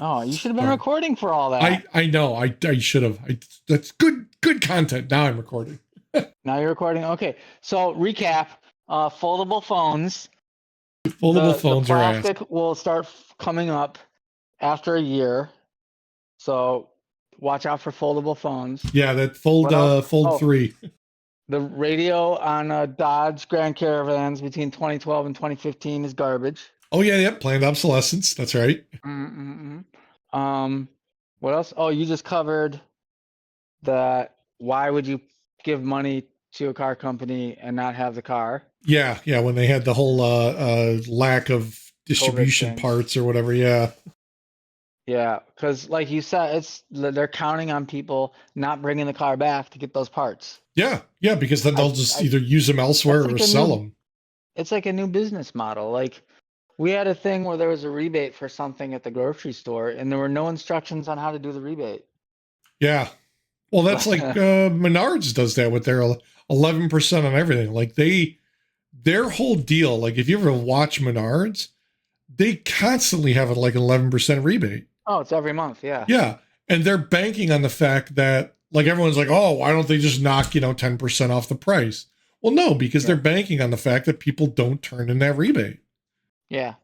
Oh, you should have been Sorry. recording for all that. I know. I should have. That's good content. Now I'm recording. Now you're recording. Okay, so recap. Foldable phones. Foldable The phones are ass. plastic will start coming up after a year. So watch out for foldable phones. Yeah, that fold What else? fold Oh, 3. the radio on Dodge Grand Caravans between 2012 and 2015 is garbage. Oh yeah, yeah, planned obsolescence. That's right. Mm-mm-mm. What else? Oh, you just covered that. Why would you give money to a car company and not have the car? Yeah, yeah, when they had the whole lack of COVID distribution thing. parts or whatever. Yeah. Yeah, because like you said, they're counting on people not bringing the car back to get those parts. Yeah, yeah, because then they'll just I either use them elsewhere That's or like a sell new. them. It's like a new business model. Like we had a thing where there was a rebate for something at the grocery store, and there were no instructions on how to do the rebate. Yeah. Well, that's like Menards does that with their 11% on everything. Like their whole deal, like if you ever watch Menards, they constantly have like 11% rebate. Oh, it's every month. Yeah. Yeah. And they're banking on the fact that like everyone's like, oh, why don't they just knock, 10% off the price? Well, no, because they're Yeah. banking on the fact that people don't turn in that rebate. Yeah.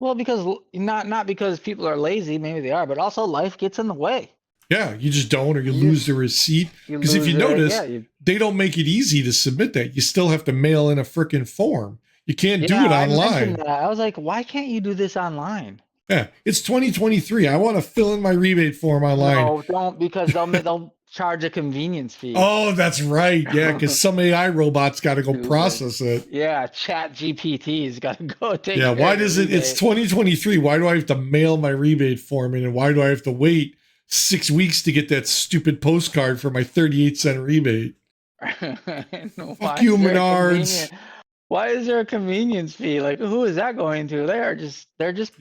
Well, because not because people are lazy, maybe they are, but also life gets in the way. Yeah, you just don't, or you You lose the receipt. you Because if lose you it. notice, Yeah. You. they don't make it easy to submit that. You still have to mail in a freaking form. You can't do Yeah, it I mentioned online. that. I was like, why can't you do this online? Yeah, it's 2023. I want to fill in my rebate form online. No, don't because they'll charge a convenience fee. Oh, that's right. Yeah, because some AI robot's got to go Stupid. process it. Yeah, Chat GPT's got to go take Yeah, care why of your does it? It's rebate. 2023. Why do I have to mail my rebate form in? And why do I have to wait 6 weeks to get that stupid postcard for my 38-cent rebate? No, Fuck you, Menards. why is there a convenience fee? Like, who is that going to? They're just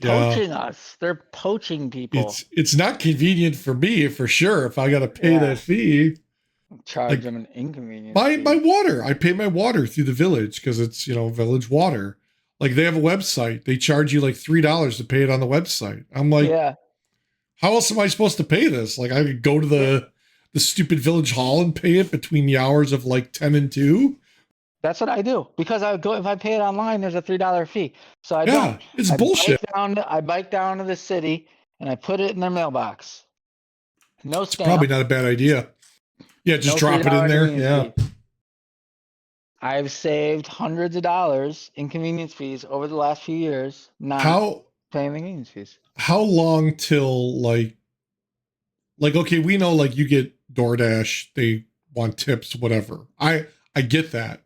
Yeah. poaching us. They're poaching people. It's not convenient for me for sure if I got to pay Yeah, that fee. charge Like them an inconvenience my fee. water, I pay my water through the village because it's village water. Like they have a website, they charge you like $3 to pay it on the website. I'm like, Yeah, how else am I supposed to pay this? Like I could go to yeah. the stupid village hall and pay it between the hours of like 10 and 2. That's what I do because I go if I pay it online, there's a $3 fee. So I don't. Yeah, it's bullshit. I bike down to the city and I put it in their mailbox. No It's probably stamp, not a bad idea. Yeah, just no three drop it in dollar there. convenience Yeah. fee. I've saved hundreds of dollars in convenience fees over the last few years, not How paying the convenience fees. how long till like okay, we know like you get DoorDash, they want tips, whatever. I get that.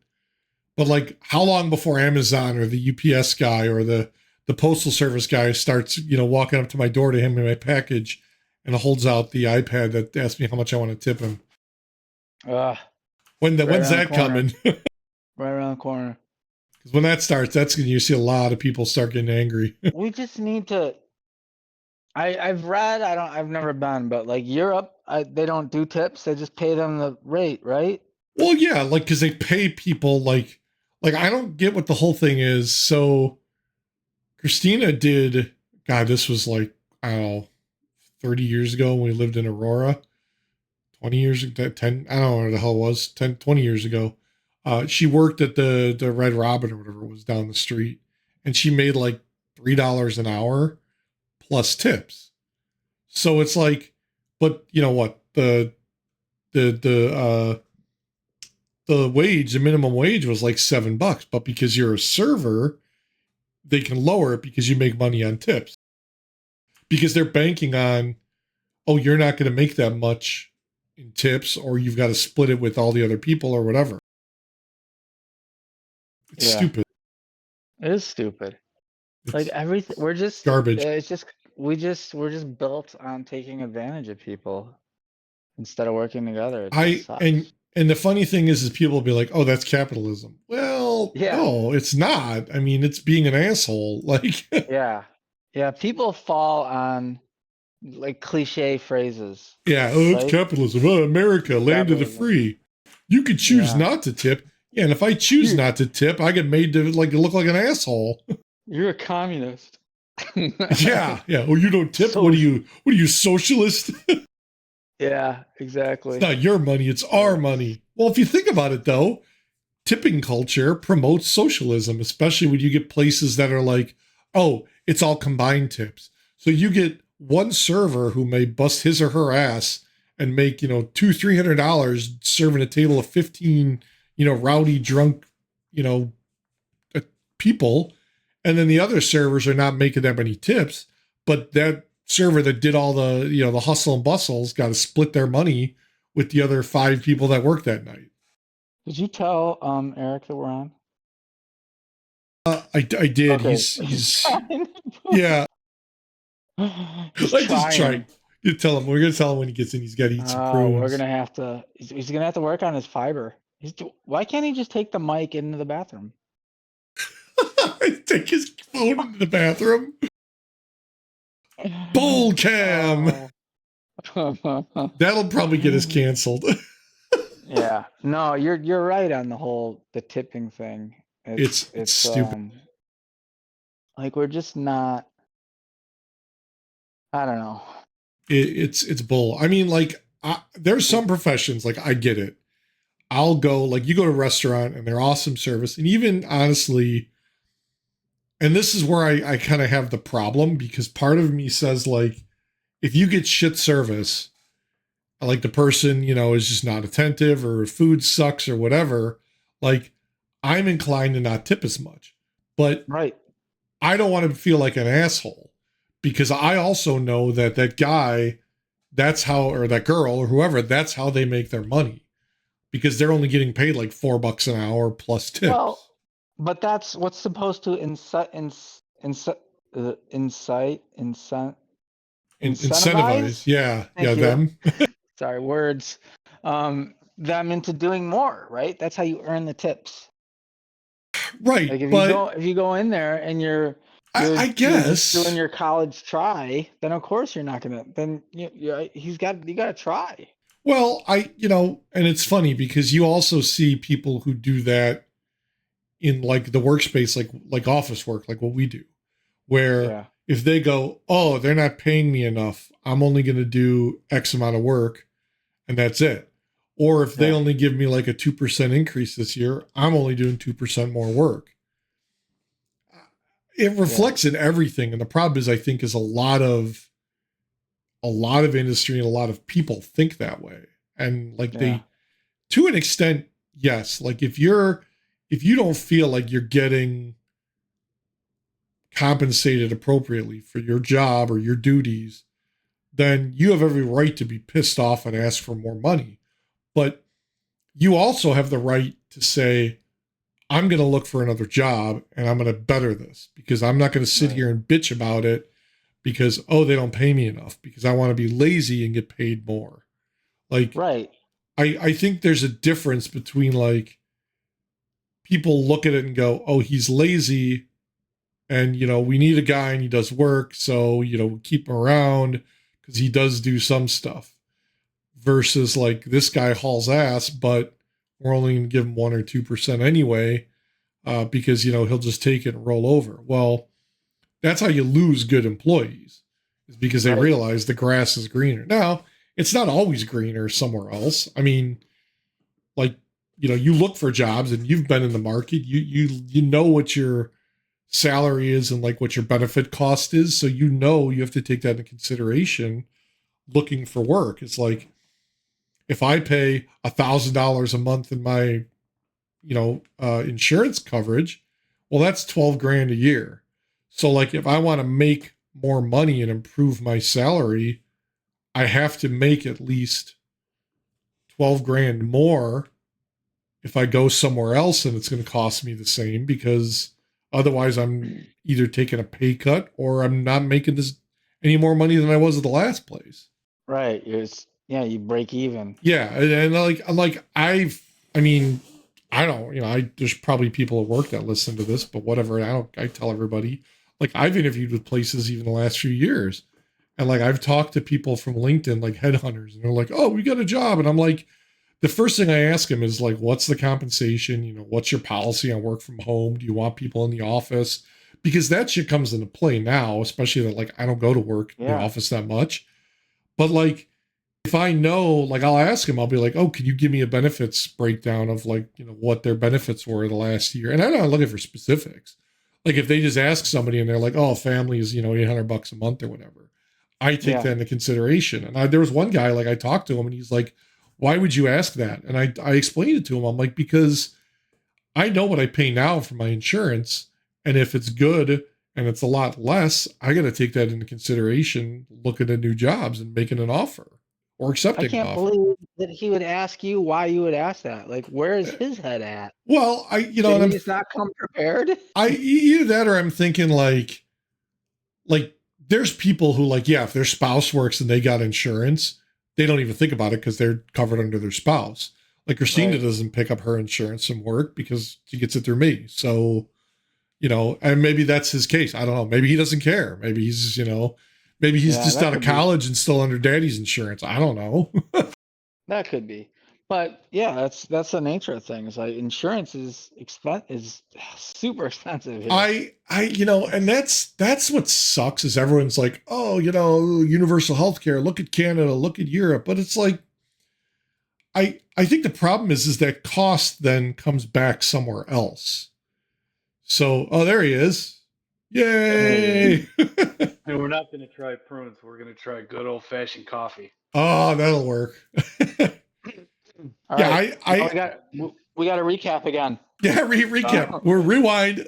But like how long before Amazon or the UPS guy or the postal service guy starts, walking up to my door to hand me my package and holds out the iPad that asks me how much I want to tip him. Ugh, right When's around the that corner. coming? Right around the corner. Because when that starts, that's when you see a lot of people start getting angry. We just need to. I've read. I've never been, but like Europe, they don't do tips. They just pay them the rate, right? Well, yeah, like because they pay people like I don't get what the whole thing is. So Christina did. God, this was like I don't know, 30 years ago when we lived in Aurora. 20 years ago, 10. I don't know what the hell it was. 10, 20 years ago. She worked at the Red Robin or whatever was down the street, and she made like $3 an hour plus tips. So it's like, but you know what the the wage, the minimum wage was like $7, but because you're a server, they can lower it because you make money on tips. Because they're banking on, oh, you're not going to make that much in tips, or you've got to split it with all the other people or whatever. It's Yeah, stupid. it is stupid. Like It's everything, garbage. it's just we're just built on taking advantage of people instead of working together. It just I sucks. and the funny thing is people will be like, "Oh, that's capitalism." Well, Yeah, no, it's not. I mean, it's being an asshole. Like, yeah, yeah. People fall on like cliche phrases, yeah, oh, it's right? capitalism. Oh, America, land of the Capitalism. free. You could choose Yeah. not to tip. Yeah, and if I choose You not to tip, I get made to like look like an asshole. you're a communist. Yeah, yeah. Oh, you don't tip? So, What are you, socialist? yeah, It's exactly. not your money, it's our It's- money. Well, if you think about it though, tipping culture promotes socialism, especially when you get places that are like, oh, it's all combined tips. So you get one server who may bust his or her ass and make, $200-300 serving a table of 15, rowdy, drunk, you know, uh, people. And then the other servers are not making that many tips, but that server that did all the, the hustle and bustle's got to split their money with the other 5 people that worked that night. Did you tell Eric that we're on? I did. Okay, he's He's trying. yeah. He's I just try. trying. You tell him. We're gonna tell him when he gets in. He's got to eat some Oh, we're prunes. gonna have to. He's gonna have to work on his fiber. Why can't he just take the mic into the bathroom? Take his phone into the bathroom. Bowl cam. Oh. That'll probably get us canceled. Yeah. No, you're right on the tipping thing. It's It's stupid. like we're just not. I don't know. It's bull. I mean, like, there's some professions like I get it. I'll go, like, you go to a restaurant and they're awesome service, and even honestly, and this is where I kind of have the problem, because part of me says, like, if you get shit service, like the person, is just not attentive, or food sucks or whatever, like, I'm inclined to not tip as much. But Right. I don't want to feel like an asshole, because I also know that that guy, that's how, or that girl or whoever, that's how they make their money, because they're only getting paid like $4 an hour plus Well, tips. but that's what's supposed to Incentivize. incentivize. Yeah. Yeah. Thank you. Them. Sorry, words. Them into doing more, right? That's how you earn the tips. Right. Like But if you go in there and I you're just doing guess, your college try, then of course you're not gonna. Then you gotta try. well, and it's funny because you also see people who do that in like the workspace, like office work, like what we do, where Yeah, if they go, oh, they're not paying me enough, I'm only going to do X amount of work and that's it. Or if they yeah, only give me like a 2% increase this year, I'm only doing 2% more work. It yeah, reflects in everything. And the problem is, I think, is a lot of industry and a lot of people think that way. And like yeah. to an extent, yes, like if you don't feel like you're getting compensated appropriately for your job or your duties, then you have every right to be pissed off and ask for more money. But you also have the right to say, I'm going to look for another job and I'm going to better this, because I'm not going to sit Right, here and bitch about it because, oh, they don't pay me enough, because I want to be lazy and get paid more. Like, right, I think there's a difference between, like, people look at it and go, oh, he's lazy, and we need a guy and he does work, so keep him around because he does do some stuff, versus like this guy hauls ass, but we're only going to give him 1 or 2% anyway, because he'll just take it and roll over. Well, that's how you lose good employees, is because they right, realize the grass is greener. Now, it's not always greener somewhere else. I mean, like, you look for jobs and you've been in the market, you know what your salary is and like what your benefit cost is, so you have to take that into consideration looking for work. It's like, if I pay $1,000 a month in my insurance coverage, well, that's 12 grand a year. So like, if I want to make more money and improve my salary, I have to make at least 12 grand more if I go somewhere else, and it's going to cost me the same, because otherwise I'm either taking a pay cut or I'm not making this any more money than I was at the last place. right. Yeah, you break even. Yeah, and like I mean, I don't, there's probably people at work that listen to this, but whatever. I tell everybody, like, I've interviewed with places even the last few years, and like I've talked to people from LinkedIn, like headhunters, and they're like, "Oh, we got a job," and I'm like, the first thing I ask them is like, "What's the compensation? What's your policy on work from home? Do you want people in the office?" because that shit comes into play now, especially that like I don't go to work in the Yeah. office that much. But like if I know, like I'll ask him, I'll be like, oh, can you give me a benefits breakdown of like, what their benefits were the last year? And I'm not looking for specifics. Like if they just ask somebody and they're like, oh, family is, $800 a month or whatever, I take Yeah. that into consideration. And there was one guy, like I talked to him and he's like, why would you ask that? And I explained it to him. I'm like, because I know what I pay now for my insurance. And if it's good and it's a lot less, I got to take that into consideration, looking at new jobs and making an offer or I accepting an can't offer. believe that he would ask you why you would ask that. Like, where is his head at? Well, Did and he just not come prepared? either that or I'm thinking like there's people who like, yeah, if their spouse works and they got insurance, they don't even think about it because they're covered under their spouse. Like Christina Right. doesn't pick up her insurance from work because she gets it through me. So, and maybe that's his case. I don't know. Maybe he doesn't care. Maybe maybe he's Yeah, just that out of could be. college and still under daddy's insurance. I don't know. That could be. But yeah, that's the nature of things. Like insurance is super expensive here. And that's what sucks is everyone's like, oh, universal healthcare. Look at Canada, look at Europe. But it's like, I think the problem is that cost then comes back somewhere else. So, oh, there he is. Yay. And we're not going to try prunes. We're going to try good old fashioned coffee. Oh, that'll work. All Yeah, right. We got to recap again. Yeah, recap. We're rewind.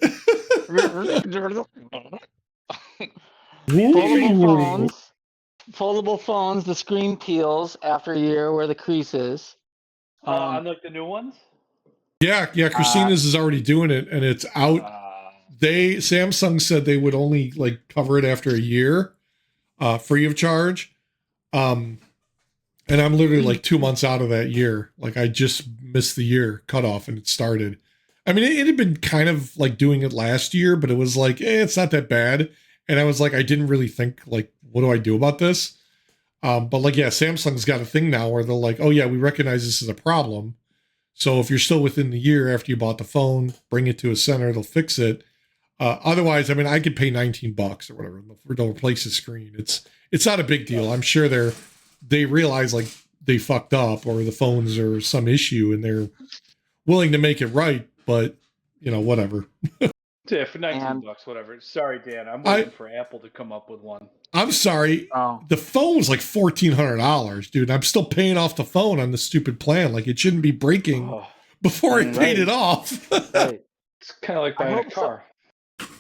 Foldable phones, the screen peels after a year where the crease is. On like the new ones? Yeah, Christina's is already doing it and it's out. Samsung said they would only like cover it after a year, free of charge. And I'm literally like 2 months out of that year. Like I just missed the year cutoff and it started. I mean, it had been kind of like doing it last year, but it was like, it's not that bad. And I was like, I didn't really think like, what do I do about this? But like, yeah, Samsung's got a thing now where they're like, oh yeah, we recognize this as a problem. So if you're still within the year after you bought the phone, bring it to a center, they'll fix it. Otherwise, I mean, I could pay $19 or whatever to replace the screen. It's not a big deal. I'm sure they realize like they fucked up or the phones are some issue and they're willing to make it right, but whatever. Yeah, for $19, whatever. Sorry, Dan. I'm waiting for Apple to come up with one. I'm sorry. Oh. The phone was like $1,400, dude. I'm still paying off the phone on the stupid plan. Like it shouldn't be breaking before I paid it off. Right. It's kind of like buying a car.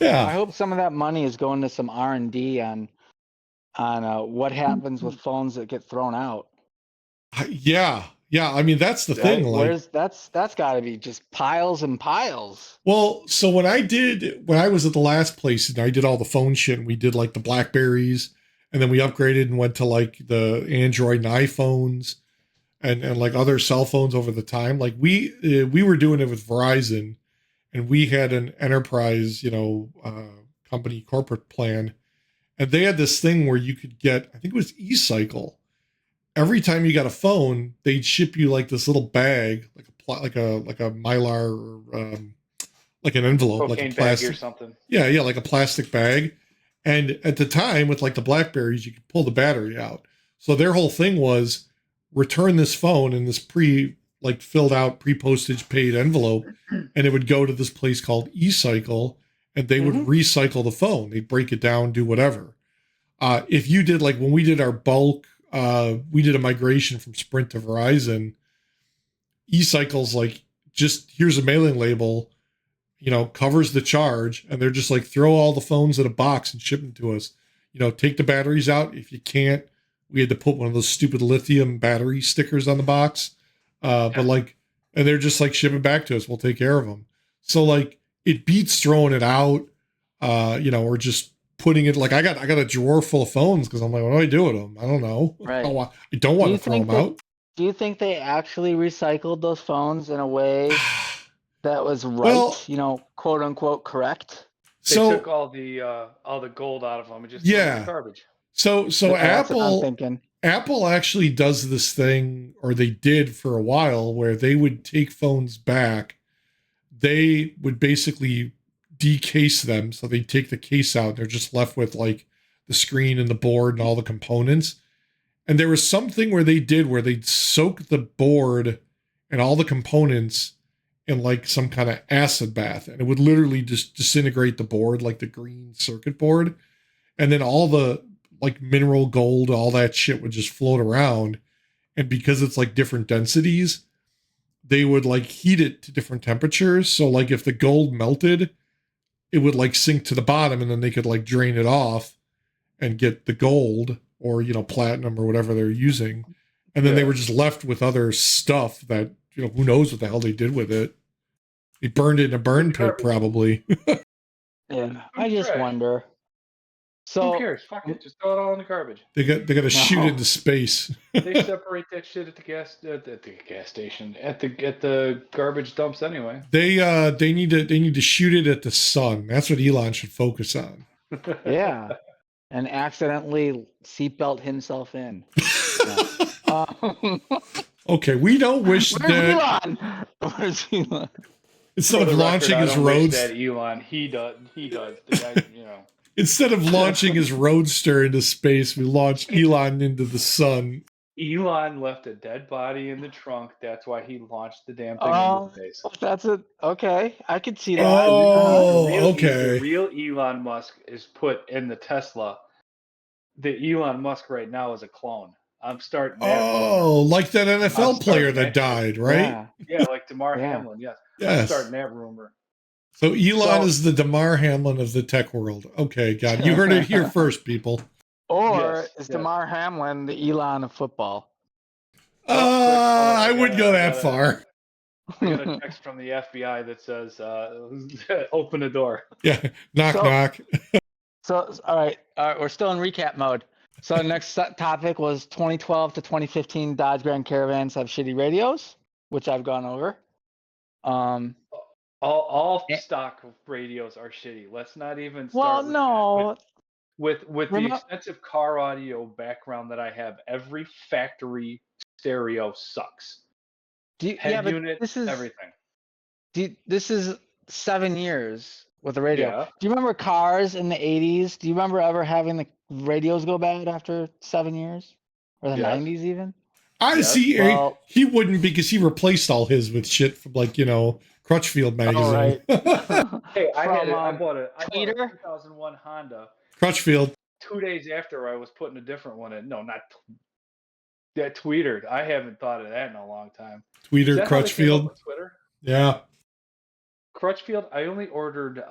Yeah. I hope some of that money is going to some R&D on what happens with phones that get thrown out. Yeah. I mean, that's the thing. Like, that's got to be just piles and piles. Well, so when I was at the last place and I did all the phone shit, and we did like the Blackberries, and then we upgraded and went to like the Android and iPhones, and like other cell phones over the time. Like we were doing it with Verizon, and we had an enterprise, company corporate plan, and they had this thing where you could get, I think it was eCycle. Every time you got a phone, they'd ship you like this little bag, like a Mylar or like an envelope, Cocaine like a plastic bag or something. Yeah, like a plastic bag. And at the time, with like the Blackberries, you could pull the battery out. So their whole thing was return this phone in this filled out pre-postage paid envelope, and it would go to this place called eCycle, and they would recycle the phone. They'd break it down, do whatever. If you did like when we did our bulk. We did a migration from Sprint to Verizon. eCycle's like, just here's a mailing label, covers the charge, and they're just like, throw all the phones in a box and ship them to us. Take the batteries out. If you can't, we had to put one of those stupid lithium battery stickers on the box. But like, and they're just like, ship it back to us. We'll take care of them. So like, it beats throwing it out, or just putting it like I got a drawer full of phones because I'm like, what do I do with them? I don't know. Right. I don't want to throw them out. Do you think they actually recycled those phones in a way that was right? Quote unquote correct? They took all the gold out of them and just threw it in the garbage. So Apple actually does this thing, or they did for a while, where they would take phones back. They would basically decase them. So they take the case out. They're just left with like the screen and the board and all the components. And there was something where they'd soak the board and all the components in like some kind of acid bath, and it would literally just disintegrate the board, like the green circuit board. And then all the like mineral gold, all that shit would just float around. And because it's like different densities, they would like heat it to different temperatures. So like if the gold melted, it would like sink to the bottom, and then they could like drain it off and get the gold or, platinum or whatever they're using. And then they were just left with other stuff that, who knows what the hell they did with it. They burned it in a burn pit, probably. Yeah, I just wonder. So who cares? Fuck it, just throw it all in the garbage. They got to shoot it into space. They separate that shit at the gas station, at the garbage dumps anyway. They need to shoot it at the sun. That's what Elon should focus on. Yeah, and accidentally seatbelt himself in. Okay, we don't wish that. Elon? Where's Elon? Instead of launching his roads, that Elon, he does. The guy, Instead of launching his roadster into space, we launched Elon into the sun. Elon left a dead body in the trunk. That's why he launched the damn thing into space. That's it. Okay, I could see that. Oh, okay. The real Elon Musk is put in the Tesla. The Elon Musk right now is a clone. I'm starting. Like that NFL player that died, right? Yeah, like Damar Hamlin. Yes. I'm starting that rumor. So Elon is the Damar Hamlin of the tech world. Okay, God, you heard it here first, people. Or is Damar Hamlin the Elon of football? I wouldn't go that far. I got a text from the FBI that says, "Open the door." Yeah, knock. So, all right, we're still in recap mode. So, next topic was 2012 to 2015 Dodge Grand Caravans have shitty radios, which I've gone over. All stock radios are shitty. Let's not even start. Well, no. With the extensive car audio background that I have, every factory stereo sucks. Head unit, everything. This is 7 years with the radio. Yeah. Do you remember cars in the 80s? Do you remember ever having the radios go bad after 7 years? Or the 90s even? I see. Well, he wouldn't, because he replaced all his with shit from Crutchfield magazine. Oh, right. Hey, I bought a 2001 Honda. Crutchfield. 2 days after I was putting a different one in. No, not that Tweeter. I haven't thought of that in a long time. Tweeter, Crutchfield. Twitter? Yeah. Crutchfield, I only ordered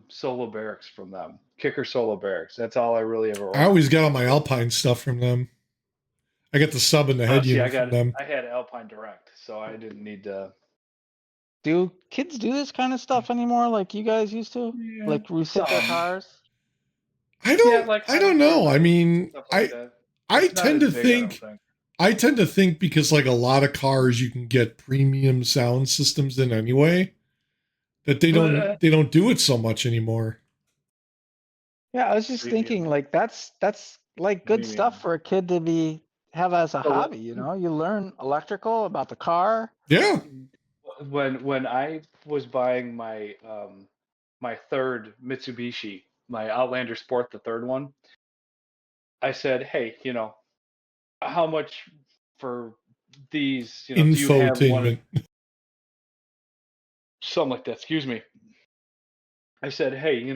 Solo Barracks from them. Kicker Solo Barracks. That's all I really ever ordered. I always got all my Alpine stuff from them. I got the sub and the head unit from them. I had Alpine Direct, so I didn't need to. Do kids do this kind of stuff anymore like you guys used to? Yeah, like reset their cars? I don't know. I mean, I tend to think because like a lot of cars you can get premium sound systems in anyway, that they don't do it so much anymore. Yeah, I was just thinking like that's like good stuff for a kid to have as a hobby, you learn electrical about the car. Yeah. When I was buying my my third Mitsubishi, my Outlander Sport, the third one, I said, hey, how much for these, do you have one? Something like that, excuse me. I said, hey,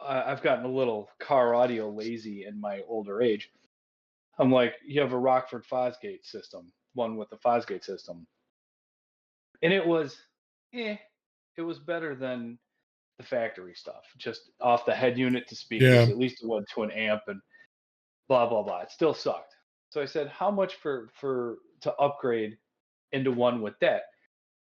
I've gotten a little car audio lazy in my older age. I'm like, you have a Rockford Fosgate system, one with the Fosgate system. And it was better than the factory stuff, just off the head unit to speakers, at least it went to an amp and blah, blah, blah. It still sucked. So I said, how much to upgrade into one with that?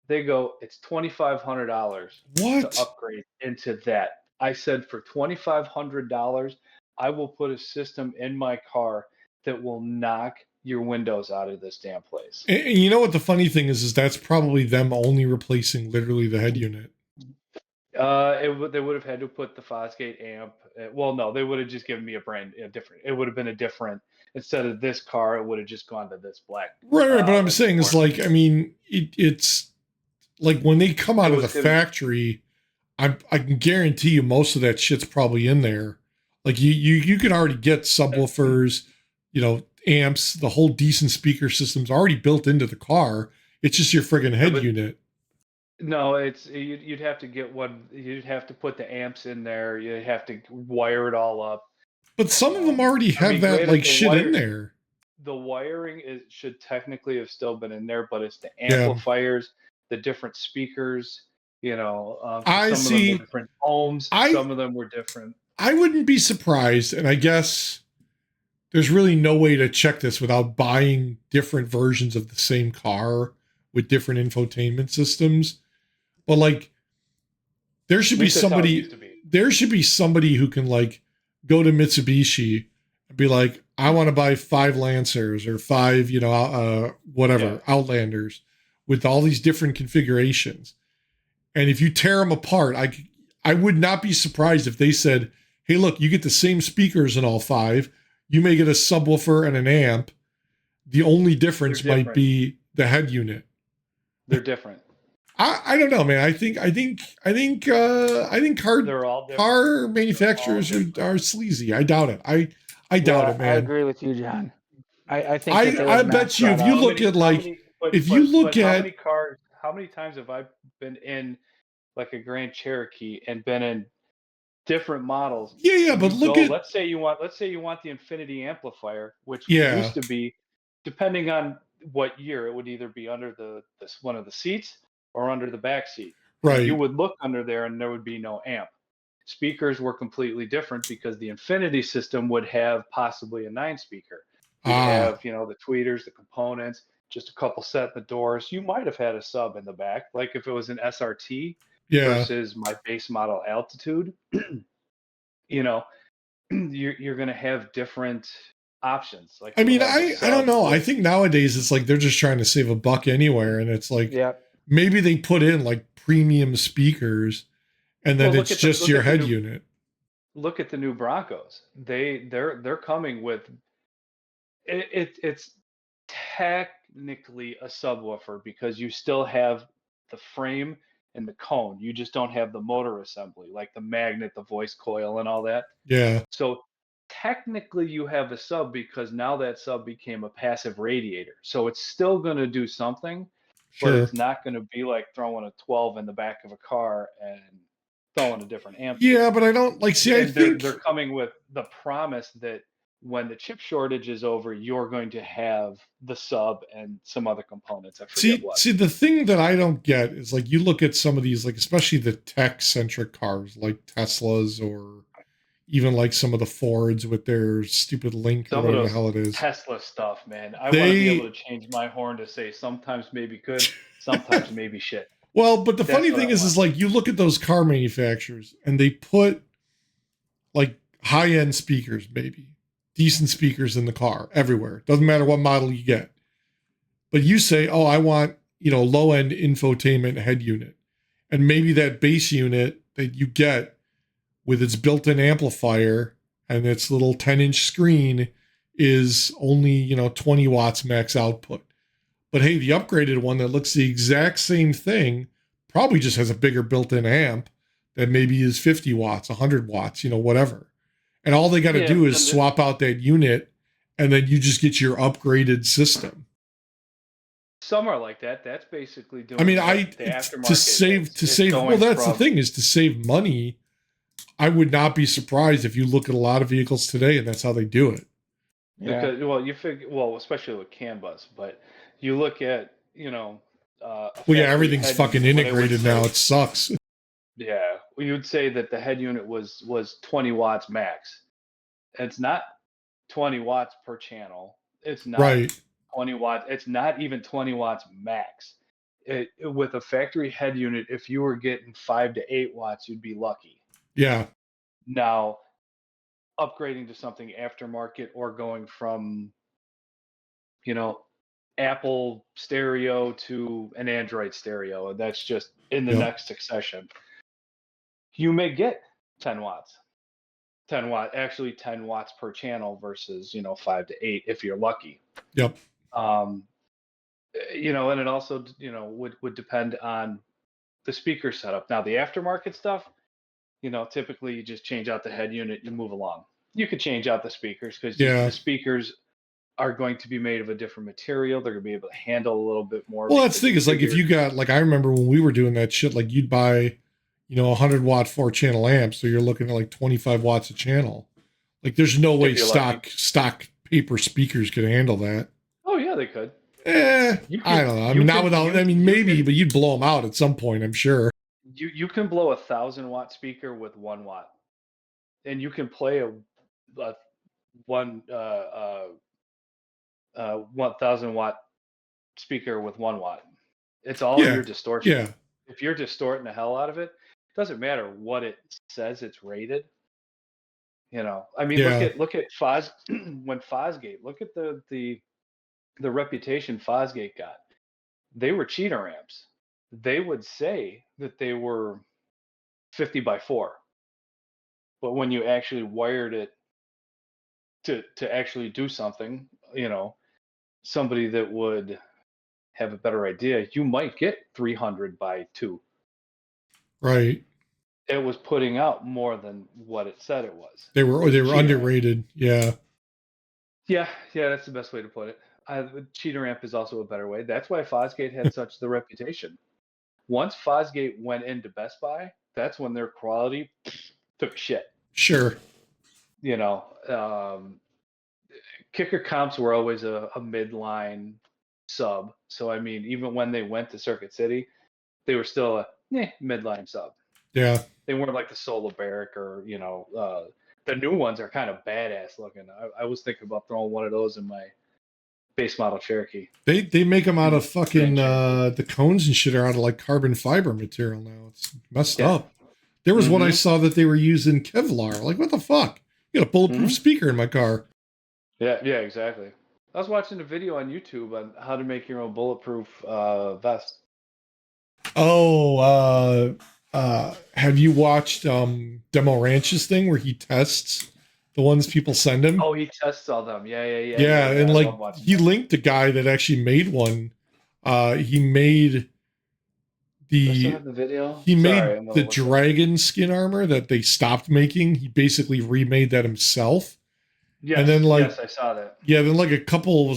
They go, it's $2,500 to upgrade into that. I said, for $2,500, I will put a system in my car that will knock your windows out of this damn place. And you know what the funny thing is that's probably them only replacing literally the head unit. They would have had to put the Fosgate amp. Well, no, they would have just given me a different. It would have been a different. Instead of this car, it would have just gone to this black. Right. But I'm saying is like, I mean, it's like when they come out of the factory, I can guarantee you most of that shit's probably in there. Like you can already get subwoofers, amps, the whole decent speaker system's already built into the car. It's just your friggin' Yeah, head but unit. no, you'd have to get one. You'd have to put the amps in there. You'd have to wire it all up. But some of them already I have mean, that granted, like shit in there. the wiring should technically have still been in there, but it's the Yeah. amplifiers, the different speakers. 'Cause I some of them were see. different ohms, I some of them were different. I wouldn't be surprised, and I guess there's really no way to check this without buying different versions of the same car with different infotainment systems. But like there should At be least that's how it somebody used to be. there should be somebody who can like go to Mitsubishi and be like, I want to buy 5 Lancers or 5, whatever, Outlanders with all these different configurations. And if you tear them apart, I would not be surprised if they said, "Hey, look, you get the same speakers in all 5. You may get a subwoofer and an amp. The only difference might be the head unit." They're different. I don't know, man. I think They're all different. car manufacturers are sleazy. I doubt it. I doubt it, man. I agree with you, John. I think that they I would bet you max if that you out. look at like if you look how at many cars, how many times have I been in like a Grand Cherokee and been in different models? yeah, And but you look go, at let's say you want the Infinity amplifier, which yeah, used to be, depending on what year, it would either be under this one of the seats or under the back seat. And you right. would look under there and there would be no amp. Speakers were completely different because the Infinity system would have possibly a 9 speaker. You'd Ah, have, the tweeters, the components, just a couple set in the doors. You might have had a sub in the back, like if it was an SRT yeah. versus my base model Altitude. you know, you're going to have different options. Like I you'll mean, have the I don't sub know. I with, think nowadays it's like they're just trying to save a buck anywhere, and it's like Yep. maybe they put in like premium speakers, and then well, it's just your head unit. look at the new Broncos. They're coming with it's technically a subwoofer because you still have the frame and the cone. You just don't have the motor assembly, like the magnet, the voice coil, and all that. Yeah, So technically, you have a sub because now that sub became a passive radiator. So it's still going to do something, but sure. it's not going to be like throwing a 12 in the back of a car and throwing a different amp through Yeah, it. but I don't like. See, I And think they're coming with the promise that when the chip shortage is over, you're going to have the sub and some other components. I forget what. see the thing that I don't get is like you look at some of these, like especially the tech centric cars, like Teslas or even like some of the Fords with their stupid link or Some of whatever the those hell it is. Tesla stuff, man. I want to be able They to change my horn to say sometimes maybe good, sometimes maybe shit. well, but the That's funny what thing I want. is like you look at those car manufacturers and they put like high end speakers, maybe decent speakers in the car everywhere. Doesn't matter what model you get. But you say, oh, I want, low end infotainment head unit. And maybe that base unit that you get with its built in amplifier and its little 10-inch screen is only, 20 watts max output. But hey, the upgraded one that looks the exact same thing probably just has a bigger built in amp that maybe is 50 watts, 100 watts, whatever. And all they got to Yeah, do but is swap out that unit and then you just get your upgraded system. some are like that. That's basically doing I mean, what the aftermarket to is save. Well, going that's the from. thing is to save money. I would not be surprised if you look at a lot of vehicles today and that's how they do it. Yeah. Because you figure, especially with CAN bus, but you look at a Well, yeah, factory everything's head fucking unit, what it would integrated now. say. It sucks. Yeah, well, you'd say that the head unit was 20 watts max. It's not 20 watts per channel. It's not Right. 20 watts. It's not even 20 watts max. With a factory head unit, if you were getting 5 to 8 watts, you'd be lucky. Yeah. Now, upgrading to something aftermarket or going from, you know, Apple stereo to an Android stereo, and that's just in the Yep. next succession, you may get 10 watts. 10 watts per channel versus 5 to 8 if you're lucky. Yep. um and it also would depend on the speaker setup. Now the aftermarket stuff, typically you just change out the head unit, you move along. You could change out the speakers because Yeah. the speakers are going to be made of a different material. They're going to be able to handle a little bit more. Well, that's because the thing it's is like if bigger. you got like I remember when we were doing that shit, like you'd buy, 100-watt 4-channel amp, so you're looking at like 25 watts a channel. Like there's no way If you're lucky. stock paper speakers could handle that. Oh yeah, they could. I don't know. I mean, not without. I mean, maybe, but you'd blow them out at some point. I'm sure. You can blow 1,000-watt speaker with 1 watt, and you can play a 1,000-watt speaker with 1 watt. It's all Yeah. your distortion. Yeah. If you're distorting the hell out of it, doesn't matter what it says it's rated. I mean, Yeah. look at Foz when Fosgate. Look at the reputation Fosgate got. They were cheater amps. They would say that they were 50 by 4, but when you actually wired it to actually do something, somebody that would have a better idea, you might get 300 by 2. Right. It was putting out more than what it said it was. They were underrated. Yeah. Yeah, that's the best way to put it. Cheater amp is also a better way. That's why Fosgate had such the reputation. Once Fosgate went into Best Buy, that's when their quality took a shit. Sure. Kicker comps were always a midline sub. So I mean, even when they went to Circuit City, they were still a midline sub. Yeah. They weren't like the Solar Barrack or the new ones are kind of badass looking. I was thinking about throwing one of those in my base model Cherokee. They make them out of fucking the cones and shit are out of like carbon fiber material now. It's messed up. There was one I saw that they were using Kevlar. Like, what the fuck? You got a bulletproof speaker in my car. Yeah, exactly. I was watching a video on YouTube on how to make your own bulletproof vest. Oh, have you watched Demo Ranch's thing where he tests the ones people send him? Oh, he tests all them. Yeah. And like he linked a guy that actually made one. He made the video. He made the dragon skin armor that they stopped making. He basically remade that himself. Yes, and then yes, I saw that. Yeah, then like a couple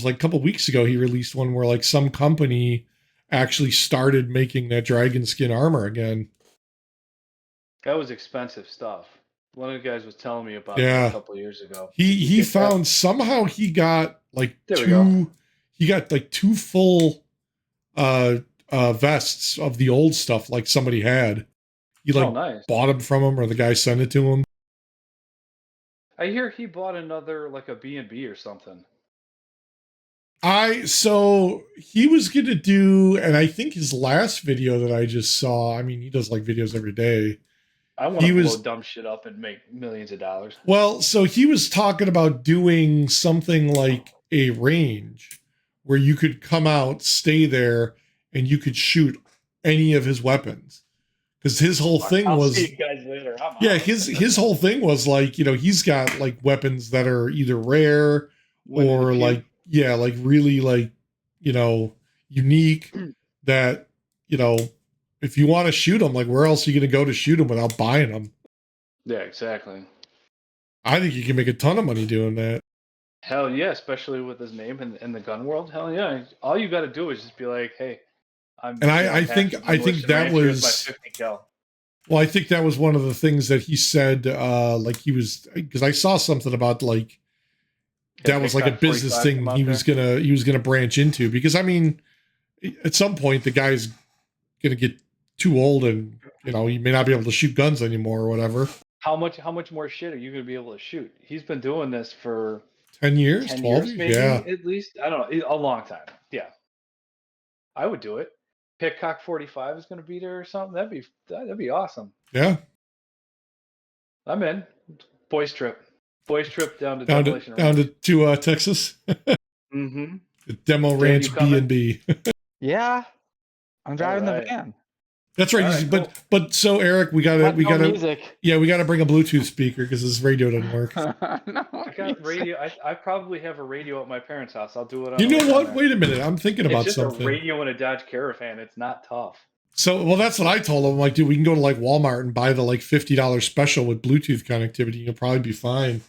weeks ago, he released one where like some company actually started making that dragon skin armor again. That was expensive stuff. One of the guys was telling me about that a couple of years ago. He found somehow he got like he got like 2 full vests of the old stuff like somebody had. He like bought them from him or the guy sent it to him. I hear he bought another like a B&B or something. So he was going to do, and I think his last video that I just saw, I mean, he does like videos every day. I want to blow dumb shit up and make millions of dollars. Well, so he was talking about doing something like a range where you could come out, stay there, and you could shoot any of his weapons. Because his whole thing was, see you guys later. his whole thing was like, he's got like weapons that are either rare or like, like really like, unique that, if you want to shoot them, like where else are you going to go to shoot them without buying them? Yeah, exactly. I think you can make a ton of money doing that. Hell yeah, especially with his name in the gun world. Hell yeah. All you got to do is just be like, hey, I think that was my 50 cal. Well, I think that was one of the things that he said, like he was, because I saw something about like that was like a business thing he was gonna branch into. Because I mean, at some point the guy's gonna get too old and he may not be able to shoot guns anymore or whatever. How much more shit are you gonna be able to shoot? He's been doing this for 10 years, 12 years, maybe, at least. I don't know, a long time. Yeah, I would do it. Pitcock 45 is going to be there or something. That'd be awesome. Yeah, I'm in. Boys trip down to Texas. Mm-hmm. The Demo Ranch B&B. Yeah, I'm driving the van. That's right. Right, but so Eric, we gotta music. Yeah, we gotta bring a Bluetooth speaker because this radio doesn't work. No, I got radio. I probably have a radio at my parents' house. I'll do it. You know what? Wait a minute. I'm thinking about something. It's just a radio and a Dodge Caravan. It's not tough. So, well, that's what I told him. Like, dude, we can go to like Walmart and buy the like $50 special with Bluetooth connectivity. You'll probably be fine.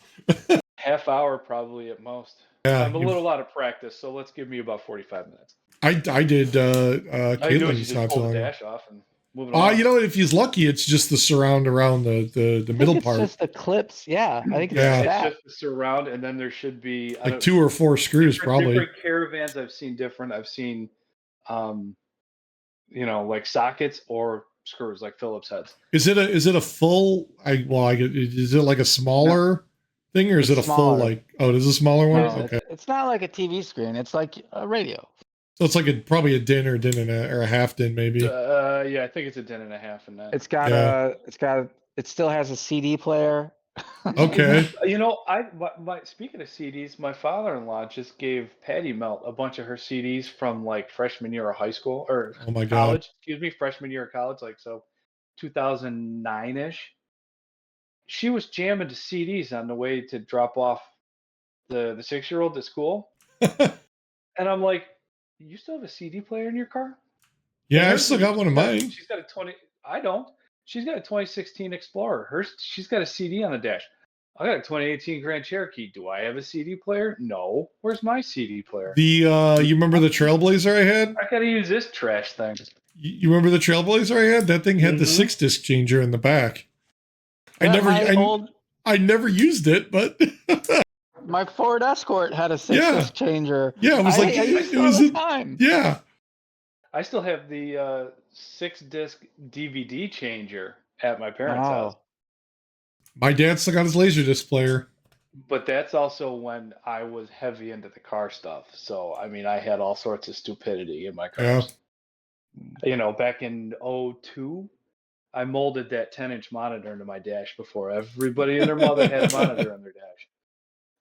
Half hour probably at most. Yeah, I'm a little out of practice, so let's give me about 45 minutes. I did All you do is you Caitlin's just not too pull the long ago. dash off and move it along. You know, if he's lucky, it's just the surround around the I think middle it's part. just the clips. Yeah, I think it's Yeah. just It's that. just the surround, and then there should be Like 2 or 4 screws, probably. different caravans. I've seen different. I've seen, like sockets or screws, like Phillips heads. Is it a full? Is it like a smaller thing, or is It's it a full smaller. like? Oh, it is a smaller one. No, Okay, it's not like a TV screen. It's like a radio. so it's like probably a din or a half din maybe. Yeah, I think it's a 10 and a half in that. It's got it still has a CD player. Okay. Speaking of CDs, my father-in-law just gave Patty Melt a bunch of her CDs from like freshman year of high school or Oh my God. college. Excuse me, freshman year of college, like so, 2009-ish. She was jamming to CDs on the way to drop off the 6-year-old at school, and I'm like, "You still have a CD player in your car?" Yeah, I still got one of mine. She's got a 20. I don't. She's got a 2016 Explorer. She's got a CD on the dash. I got a 2018 Grand Cherokee. Do I have a CD player? No. Where's my CD player? You remember the Trailblazer I had? I gotta use this trash thing. You remember the Trailblazer I had? That thing had the 6-disc changer in the back. I never used it, but my Ford Escort had a 6-disc changer. Yeah, it was like it was time. Yeah. I still have the 6-disc DVD changer at my parents' house. My dad still got his Laserdisc player. But that's also when I was heavy into the car stuff. So, I mean, I had all sorts of stupidity in my cars. Yeah. Back in 2002, I molded that 10-inch monitor into my dash before everybody and their mother had a monitor on their dash.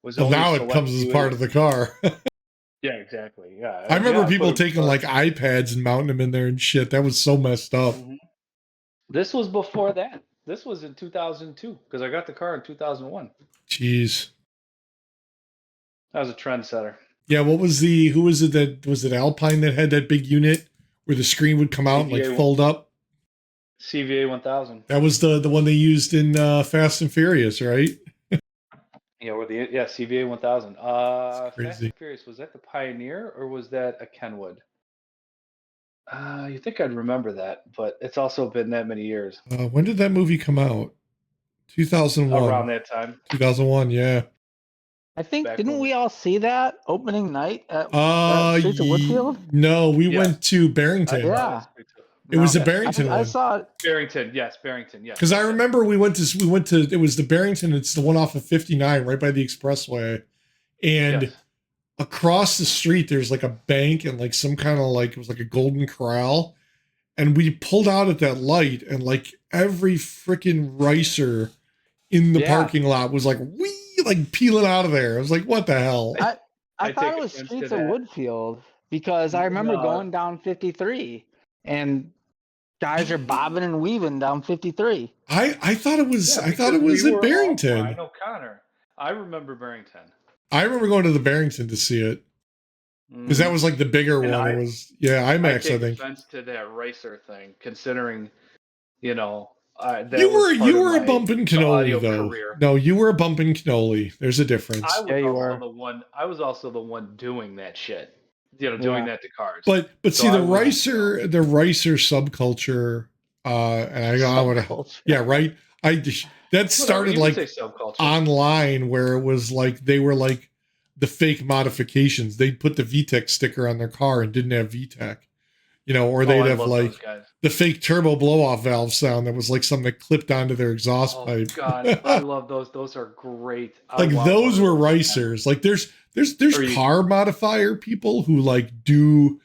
Well, now it comes as part of the car. Yeah, exactly. Yeah. I remember people taking like iPads and mounting them in there and shit. That was so messed up. Mm-hmm. This was before that. This was in 2002 because I got the car in 2001. Jeez. That was a trendsetter. Yeah, who was it Alpine that had that big unit where the screen would come out and like fold up? CVA 1000. That was the one they used in Fast and Furious, right? Yeah, CVA 1000. Fast crazy. and Furious, was that the Pioneer or was that a Kenwood? You think I'd remember that, but it's also been that many years. When did that movie come out? 2001. Around that time. 2001, yeah. I think didn't we all see that opening night at Streets of Woodfield? No, we went to Barrington. Yeah. It was the Barrington one. I saw it. Barrington, yes. Because I remember we went to it was the Barrington, it's the one off of 59 right by the expressway. And across the street there's like a bank and like some kind of like it was like a Golden Corral. And we pulled out at that light and like every freaking ricer in the parking lot was like like peeling out of there. I was like, what the hell? I thought it was Streets of Woodfield because I remember going down 53 and guys are bobbing and weaving down 53. I thought it was at Barrington. I know Connor. I remember Barrington. I remember going to the Barrington to see it. Because that was like the bigger one. It was IMAX, I think. Offense to that racer thing, considering, you were a bumping cannoli though. Career. No, you were a bumping cannoli. There's a difference. I was also the one doing that shit. Doing that to cars. But see the ricer subculture, and I want to right. That started like online where it was like they were like the fake modifications. They'd put the VTEC sticker on their car and didn't have VTEC. Or they'd have like the fake turbo blow off valve sound that was like something that clipped onto their exhaust pipe. God, I love those. Those are great. Like those were ricers. Like there's car modifier people who like do,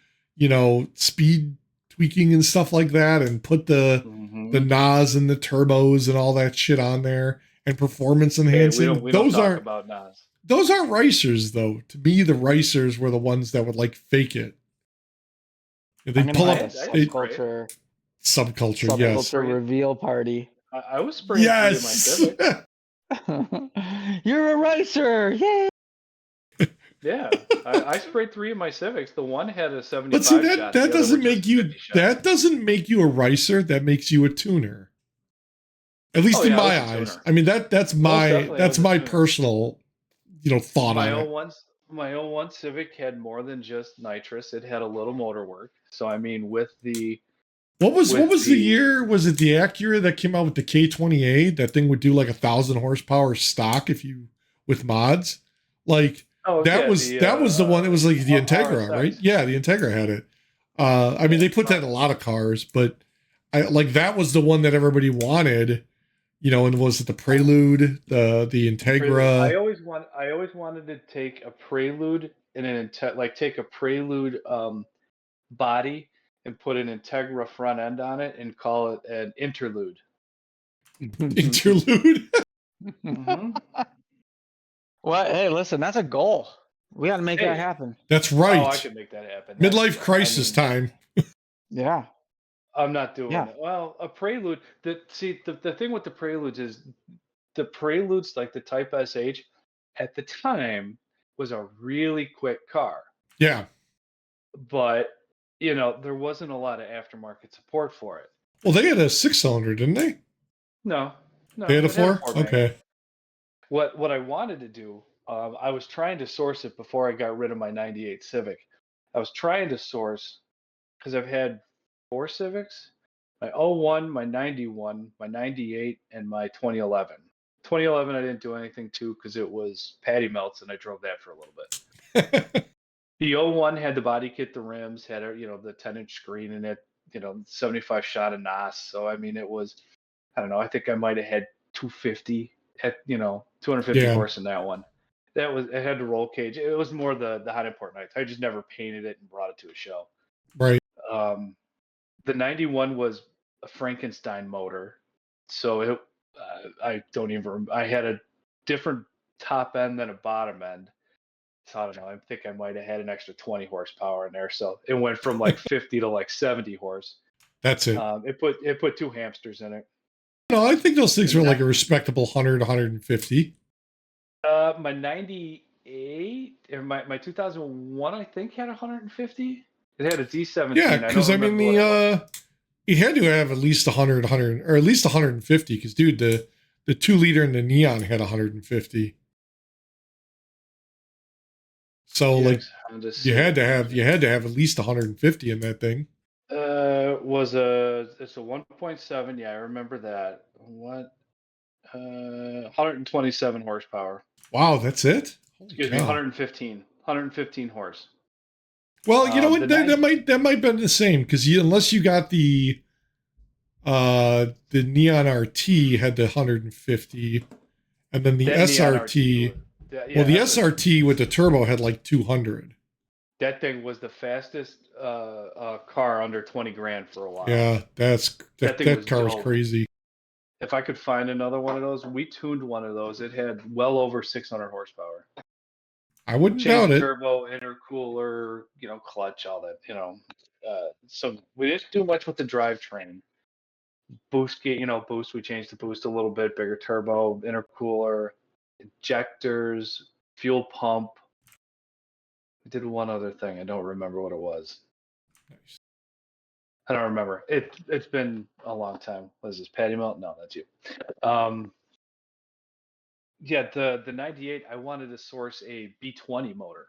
speed tweaking and stuff like that and put the NOS and the turbos and all that shit on there and performance enhancing. We don't talk about NOS. Those aren't ricers though. To me, the ricers were the ones that would like fake it. They pull up subculture, yes. Reveal party. I was spraying my You're a racer, yay! Yeah, I sprayed 3 of my Civics. The one had a 75 But see, shot. that the other doesn't were make just you 50 shot. that doesn't make you a ricer. That makes you a tuner. At least Oh, in yeah, I my was a eyes. tuner. I mean that's definitely, I was a my tuner. personal, thought My on it. 01 my 01 Civic had more than just nitrous. It had a little motor work. So I mean, with the What was the year? Was it the Acura that came out with the K28? That thing would do like 1,000 horsepower stock if you with mods. Like oh yeah, that was the one. It was like the Integra, RSX. right? Yeah, the Integra had it. I mean, they put that in a lot of cars, but I like that was the one that everybody wanted. And was it the Prelude, the Integra? I always wanted to take a Prelude and take a Prelude body and put an Integra front end on it and call it an interlude. Interlude. Mm-hmm. Well, hey, listen, that's a goal. We got to make that Hey. happen. That's Oh, I right. could make that happen. Midlife crisis time. Yeah. I'm not doing Yeah. it. Well, a Prelude. The thing with the Preludes is the Preludes, like the Type SH, at the time was a really quick car. Yeah. But there wasn't a lot of aftermarket support for it. Well, they had a 6-cylinder, didn't they? No, They had a 4? bank. Okay. What I wanted to do, I was trying to source it before I got rid of my '98 Civic. I was trying to source because I've had 4 Civics: my '01, my '91, my '98, and my 2011. 2011 I didn't do anything to because it was patty melts and I drove that for a little bit. The '01 had the body kit, the rims, had the 10-inch screen in it, 75 shot of NOS. So I mean, it was, I don't know, I think I might have had 250 at 250 Yeah. horse in that one. It had the roll cage. It was more the hot import nights. I just never painted it and brought it to a show. Right. The 91 was a Frankenstein motor, so I don't even remember. I had a different top end than a bottom end. So I don't know. I think I might have had an extra 20 horsepower in there. So it went from like 50 to like 70 horse. That's it. It put 2 hamsters in it. No, I think those things were like a respectable 100, 150. My 98 or my 2001, I think, had 150. It had a D17. Yeah, because I mean you had to have at least 100, or at least 150. Because dude, the 2-liter in the Neon had 150. So like you had to have at least 150 in that thing. It's a 1.7. Yeah, I remember that. 127 horsepower. Wow, that's it? Holy Excuse me, cow. 115 horse. Well, you know what? That might have been the same because unless you got the Neon RT had the 150, and then the SRT. The SRT with the turbo had like 200. That thing was the fastest car under 20 grand for a while. Yeah, that car was crazy. If I could find another one of those, we tuned one of those. It had well over 600 horsepower. I wouldn't doubt it. Turbo, intercooler, clutch, all that, so we didn't do much with the drivetrain. Boost, boost. We changed the boost a little bit, bigger turbo, intercooler, injectors, fuel pump. We did one other thing. I don't remember what it was. Nice. I don't remember. It's been a long time. What is this, Patty Melt? No, that's you. Yeah, the 98, I wanted to source a B20 motor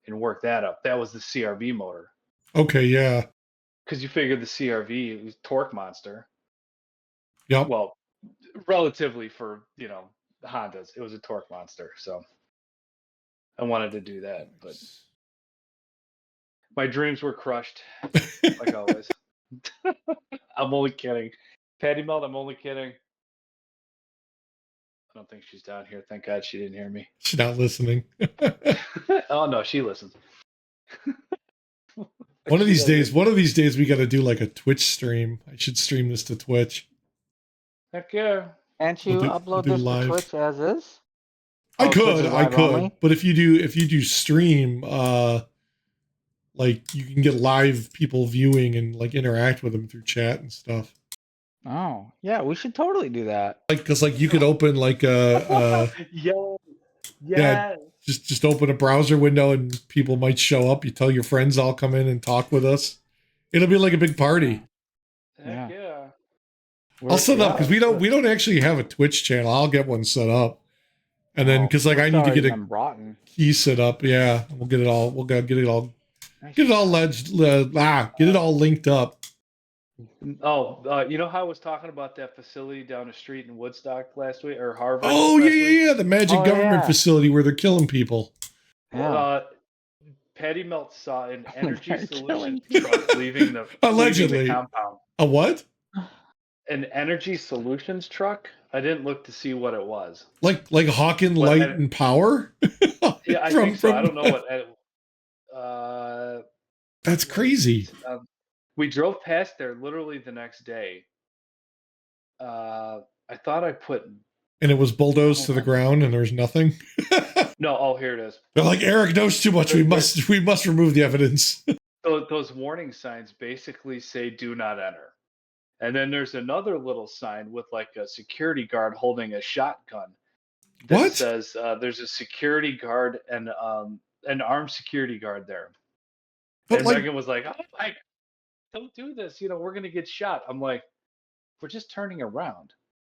and work that up. That was the CRV motor. Okay, yeah. Because you figured the CRV was torque monster. Yep. Well, relatively for, Hondas, it was a torque monster. So I wanted to do that, but my dreams were crushed, like always. I'm only kidding. Patty Melt, I'm only kidding. I don't think she's down here. Thank God she didn't hear me. She's not listening. Oh no, she listens. One of these days we got to do like a Twitch stream. I should stream this to Twitch. Heck yeah. Can't you upload this to Twitch as is? I could. But if you do stream, like you can get live people viewing and like interact with them through chat and stuff. Oh, yeah, we should totally do that. Like, cause like you could open like a Yo, yeah, Just open a browser window and people might show up. You tell your friends I'll come in and talk with us. It'll be like a big party. Heck yeah. I'll set up because we that's don't actually have a Twitch channel. I'll get one set up, and then because like I need to get a rotten. key set up. Yeah, we'll get it all. We'll get it all. Get it all get it all linked up. Oh, you know how I was talking about that facility down the street in Woodstock last week, or Harvard? Oh last week? yeah, the magic government facility where they're killing people. Yeah. Patty Melt saw an energy solution truck leaving the allegedly compound. A what? An energy solutions truck. I didn't look to see what it was. Like Hawking Light and Power. Yeah, I think so. I don't know what. That's crazy. We drove past there literally the next day. I thought I put. And it was bulldozed to the ground, and there's nothing. No, oh, here it is. They're like, Eric knows too much. We must remove the evidence. So those warning signs basically say "Do not enter," and then there's another little sign with like a security guard holding a shotgun that says there's a security guard and an armed security guard there. But and Megan was like, "Oh, Mike, don't do this. You know, we're gonna get shot." I'm like, "We're just turning around."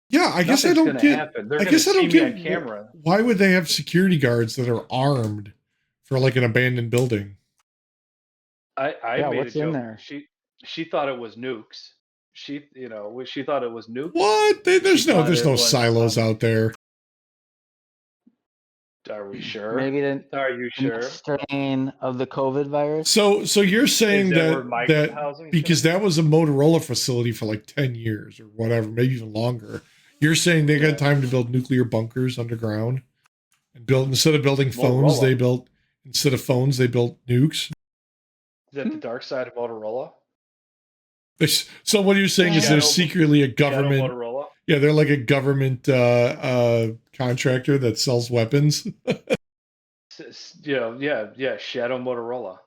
Yeah, I guess I don't get. I guess I don't get. On camera. Why would they have security guards that are armed for like an abandoned building? I made a joke. In there? She thought it was nukes. She thought it was nukes. What? There's no silos out there. Are we sure? Maybe are you sure? Strain of the COVID virus. So you're saying that because that was a Motorola facility for like 10 years or whatever, maybe even longer. You're saying they got time to build nuclear bunkers underground and build instead of building phones, they built nukes. Is that the dark side of Motorola? So what you're saying is they're secretly a government. Motorola? Yeah, they're like a government contractor that sells weapons. Yeah, Shadow Motorola.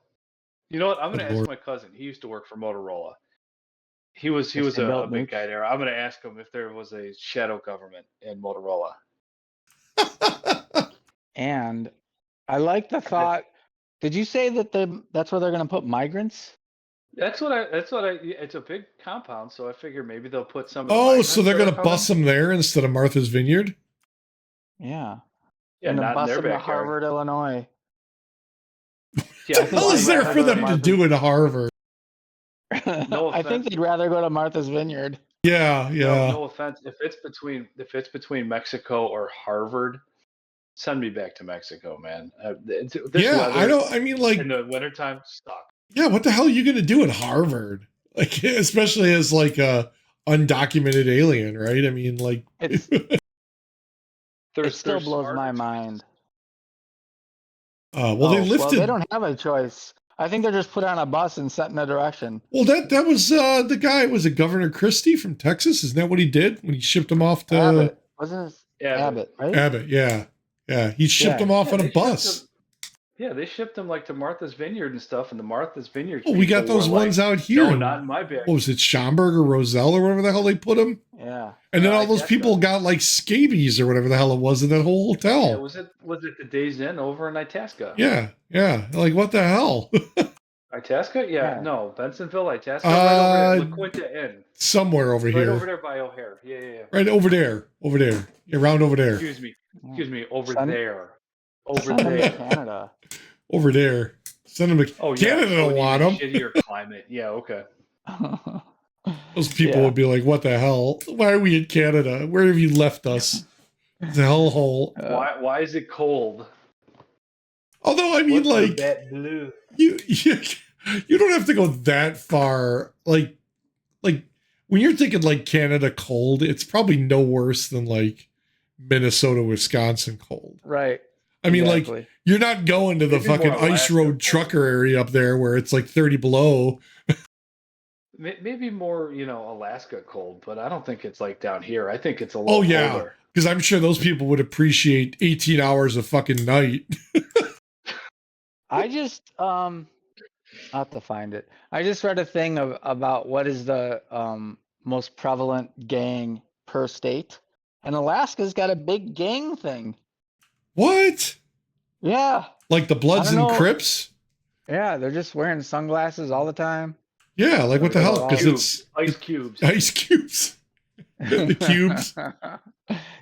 You know what? I'm going to ask my cousin. He used to work for Motorola. He was a big guy there. I'm going to ask him if there was a shadow government in Motorola. And I like the thought. Did you say that that's where they're going to put migrants? It's a big compound, so I figure maybe they'll put some. So they're going to bus them there instead of Martha's Vineyard? Yeah. Yeah, not bus in their them backyard. To Harvard, Illinois. What the hell is there for them to do in Harvard? No I think they'd rather go to Martha's Vineyard. Yeah. No offense. If it's between Mexico or Harvard, send me back to Mexico, man. This I mean, like in the wintertime, stop. Yeah, what the hell are you going to do at Harvard? Like, especially as like a undocumented alien, right? I mean, like, it still blows my mind. They lifted. Well, they don't have a choice. I think they're just put on a bus and set in a direction. Well, that was the guy. Was it Governor Christie from Texas? Isn't that what he did when he shipped him off to Abbott? Wasn't it Abbott? Right? Abbott, yeah. He shipped him off on a bus. They shipped them like to Martha's Vineyard and stuff, and the Martha's Vineyard. Oh, we got those ones out here. No, not in my bag. What was it, Schaumburg or Roselle or whatever the hell they put them? Yeah. And then all those people got like scabies or whatever the hell it was in that whole hotel. Yeah, was it the Days Inn over in Itasca? Yeah. Like what the hell? Itasca? Yeah, no, Bensonville, Itasca, right over there. La Quinta Inn. Somewhere over here. Right over there by O'Hare. Yeah. Right over there. Yeah, around over there. Excuse me, over there. Over there. Canada. Over there. Send them to Canada. Don't want them. Shittier climate. Yeah, okay. Those people would be like, "What the hell? Why are we in Canada? Where have you left us? It's a hellhole." Why is it cold? Although I mean, like, that blue? You don't have to go that far. Like when you're thinking like Canada cold, it's probably no worse than like Minnesota, Wisconsin cold. Right. I mean, like, you're not going to the fucking ice road trucker area up there where it's like 30 below. Maybe more, Alaska cold, but I don't think it's like down here. I think it's a little colder. Because I'm sure those people would appreciate 18 hours of fucking night. I just, I'll have to find it. I just read a thing about what is the most prevalent gang per state. And Alaska's got a big gang thing. What? Yeah. Like the Bloods don't and know. Crips? Yeah, they're just wearing sunglasses all the time. Yeah, like what the They're hell? Because Cubes, ice it's cubes. ice cubes. The cubes.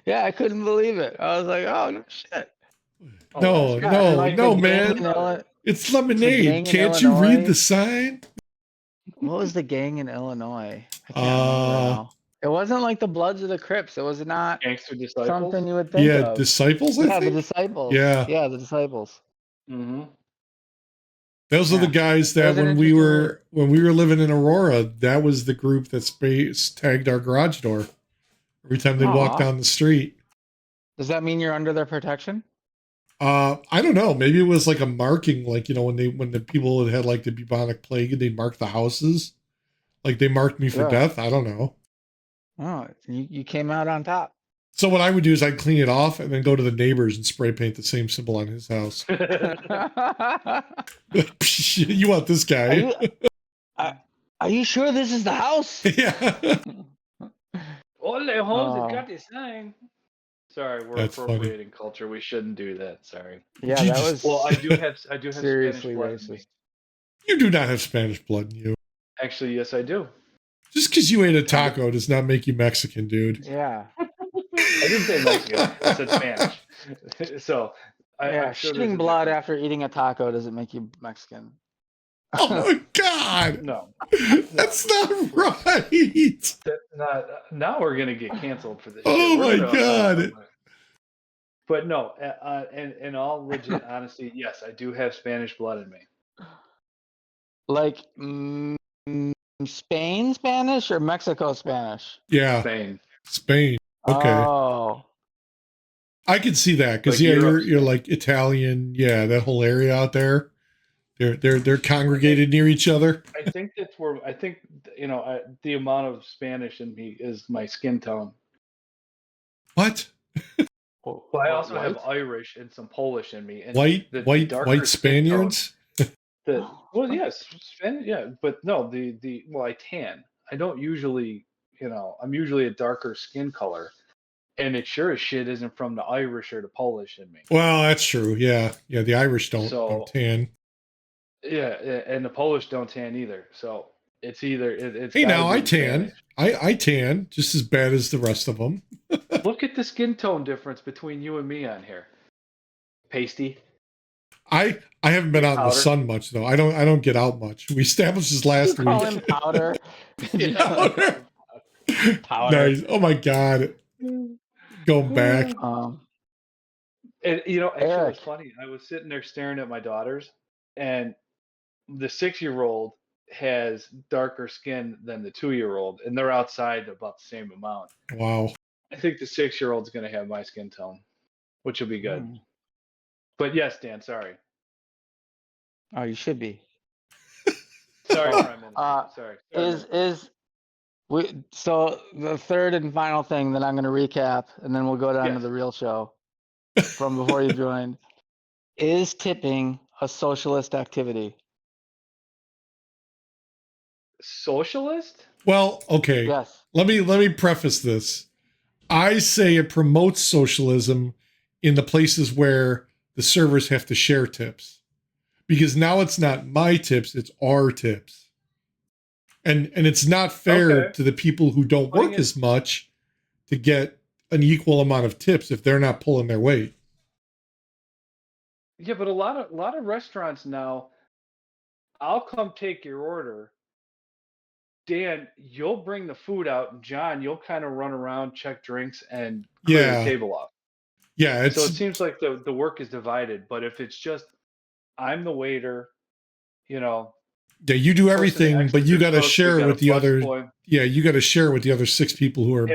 Yeah, I couldn't believe it. I was like, oh no shit. Oh, No, that's good. Yeah, and no, like the no, gang man. in It's the lemonade. gang in Can't you read the Illinois. sign? What was the gang in Illinois? I can't remember now. It wasn't like the Bloods or the Crips. It was not Gangster disciples. something you would think Yeah, of. Disciples, I Yeah, the think. disciples. Yeah. Yeah, the disciples. Mm-hmm. Those are the Yeah. guys It that was an when we interesting read. were living in Aurora, that was the group that tagged our garage door every time they'd walk Aw. down the street. Does that mean you're under their protection? I don't know. Maybe it was like a marking, like when the people had like the bubonic plague and they marked the houses, like they marked me for Yeah. death. I don't know. Oh, you came out on top. So what I would do is I'd clean it off and then go to the neighbors and spray paint the same symbol on his house. You want this guy? Are you sure this is the house? Yeah. All the homes Oh. have got this sign. Sorry, we're That's funny. appropriating culture. We shouldn't do that. Sorry. Yeah, You that just- was. Well, I do have seriously Spanish blood in me. racist. You do not have Spanish blood in you. Actually, yes, I do. Just because you ate a taco does not make you Mexican, dude. Yeah. I didn't say Mexican. I said Spanish. So, Yeah, I'm sure there's shitting a blood difference. after eating a taco doesn't make you Mexican. Oh my god, No, that's not right. that's not. Now we're gonna get canceled for this. Oh shit. We're my gonna- God. But no, in all legit honesty, yes, I do have Spanish blood in me. Like Spain Spanish or Mexico Spanish? Yeah, Spain. Spain. Okay, Oh. I could see that because Like yeah, Europe. you're like Italian. Yeah, that whole area out there. They're congregated near each other. I think that's where I think the amount of Spanish in me is my skin tone. What? But I also have White? Irish and some Polish in me. And White the darker white skin tone- Spaniards? Well, yes, yeah, but no, well, I tan. I don't usually, I'm usually a darker skin color, and it sure as shit isn't from the Irish or the Polish in me. Well, that's true. Yeah, the Irish don't tan. Yeah, and the Polish don't tan either. So it's either it's. Hey, gotta now be I the tan. Spanish. I tan just as bad as the rest of them. Look at the skin tone difference between you and me on here. Pasty. I haven't been out in the Powder. sun much though. I don't get out much. We established this last You call week. him powder. Powder. Powder. Nice. Oh my god. Going back. And actually, it Eric. was funny. I was sitting there staring at my daughters, and the 6-year-old has darker skin than the 2-year-old, and they're outside about the same amount. Wow. I think the 6-year-old's going to have my skin tone, which will be good. Mm. But yes, Dan, sorry. Oh, you should be. Sorry, Prime Minister. Sorry. So the third and final thing that I'm going to recap, and then we'll go down to Yes. the real show from before you joined. Is tipping a socialist activity? Socialist? Well, okay. Yes. Let me preface this. I say it promotes socialism in the places where the servers have to share tips. Because now it's not my tips, it's our tips. And it's not fair Okay. to the people who don't work as much to get an equal amount of tips if they're not pulling their weight. Yeah, but a lot of restaurants now, I'll come take your order. Dan, you'll bring the food out, and John, you'll kind of run around, check drinks, and clear Yeah. the table off. Yeah, So it seems like the work is divided. But if it's just I'm the waiter, yeah, you do everything, X but you is got to cook, we share got with a the other. busboy. Yeah, you got to share with the other 6 people who are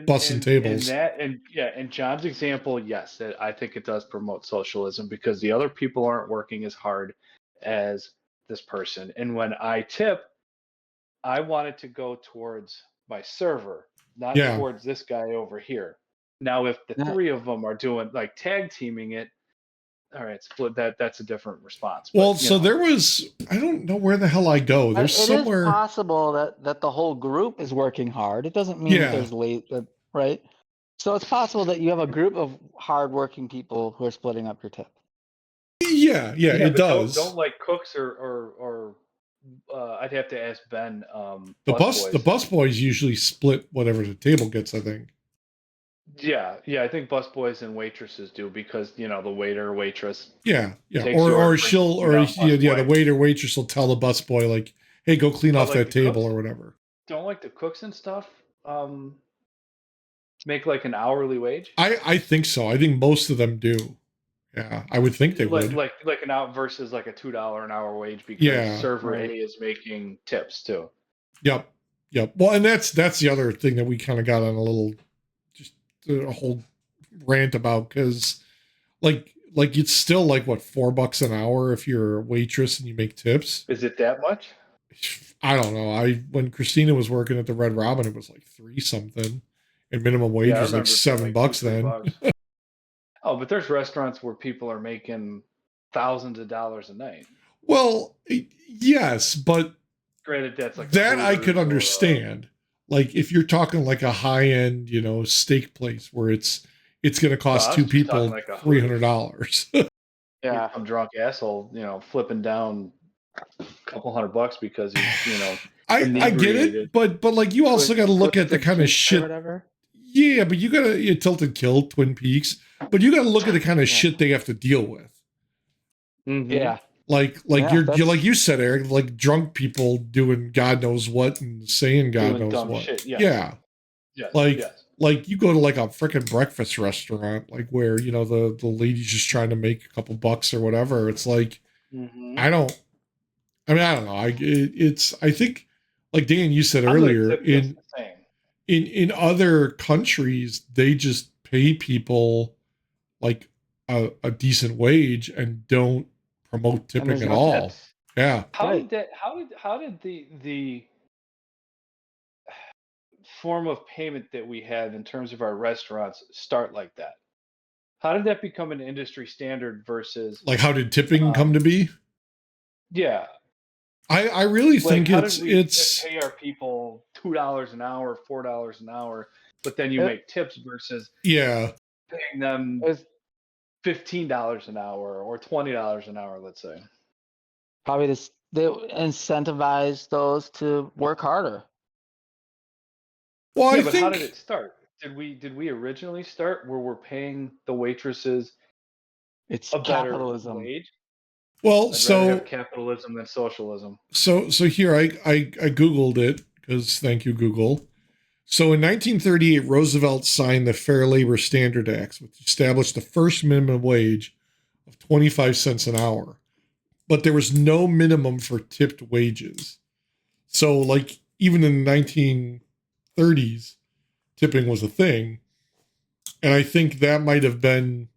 bussing tables. And John's example, yes, I think it does promote socialism because the other people aren't working as hard as this person. And when I tip, I want it to go towards my server, not Yeah. towards this guy over here. Now, if the Yeah. 3 of them are doing like tag teaming it, all right, split that's a different response. Well, But, so there was, I don't know where the hell I go. There's It somewhere. is possible that the whole group is working hard. It doesn't mean Yeah. that there's late, right? So it's possible that you have a group of hardworking people who are splitting up your tip. Yeah, it but does. Don't like cooks or I'd have to ask Ben. The Busboys. busboys usually split whatever the table gets, I think. Yeah, I think busboys and waitresses do because the waiter or waitress Yeah. takes your order, Or brings she'll the food or out, yeah, the busboy. waiter waitress will tell the busboy like, "Hey, go clean But off like that the table cooks, or whatever." don't like the cooks and stuff. Make like an hourly wage. I think so. I think most of them do. Yeah, I would think they would. Like an out versus like a $2 an hour wage because Yeah. server Right. A is making tips too. Yep. Well, and that's the other thing that we kind of got on a little, just a whole rant about, because like it's still like what, $4 an hour if you're a waitress and you make tips. Is it that much? I don't know. When Christina was working at the Red Robin, it was like 3 something, and minimum wage Yeah, I was like remember it being $7 like then. $2, $3. Oh, but there's restaurants where people are making thousands of dollars a night. Well, yes, but Granted, that's like that a I could Hooters or understand. Like if you're talking like a high end, steak place where it's going to cost I two was just talking people like a $300. Yeah. some drunk asshole, flipping down a couple $100 because he's, I get inebriated. it, but like you also got to look at the kind of Or shit. whatever. Yeah, but you got to Tilted Kill, Twin Peaks, but you got to look at the kind of shit they have to deal with. Mhm. Yeah. Like Yeah, you're that's- like you said, Eric, like drunk people doing God knows what and saying God Doing knows dumb what. shit, yes. Yeah. Yes. Like yes. like you go to like a freaking breakfast restaurant, like where the lady's just trying to make a couple bucks or whatever. It's like Mhm. I don't know. I think, like Dan, you said I'm gonna earlier, tip just the same. in other countries they just pay people like a decent wage and don't promote And tipping there's at no all. tips. Yeah. How Right. did that? How did the form of payment that we have in terms of our restaurants start like that? How did that become an industry standard versus? Like how did tipping come to be? Yeah, I really like think how did we it's pay our people $2 an hour, $4 an hour, but then you It- make tips versus yeah. paying them It's $15 an hour or $20 an hour, let's say. probably this they incentivize those to work harder. Well, Yeah, I but how think did it start? Did we originally start where we're paying the waitresses It's a better capitalism. wage? well, I'd rather have so capitalism than socialism. here I googled it because thank you Google. So in 1938, Roosevelt signed the Fair Labor Standard Act, which established the first minimum wage of 25 cents an hour. But there was no minimum for tipped wages. So, like, even in the 1930s, tipping was a thing. And I think that might have been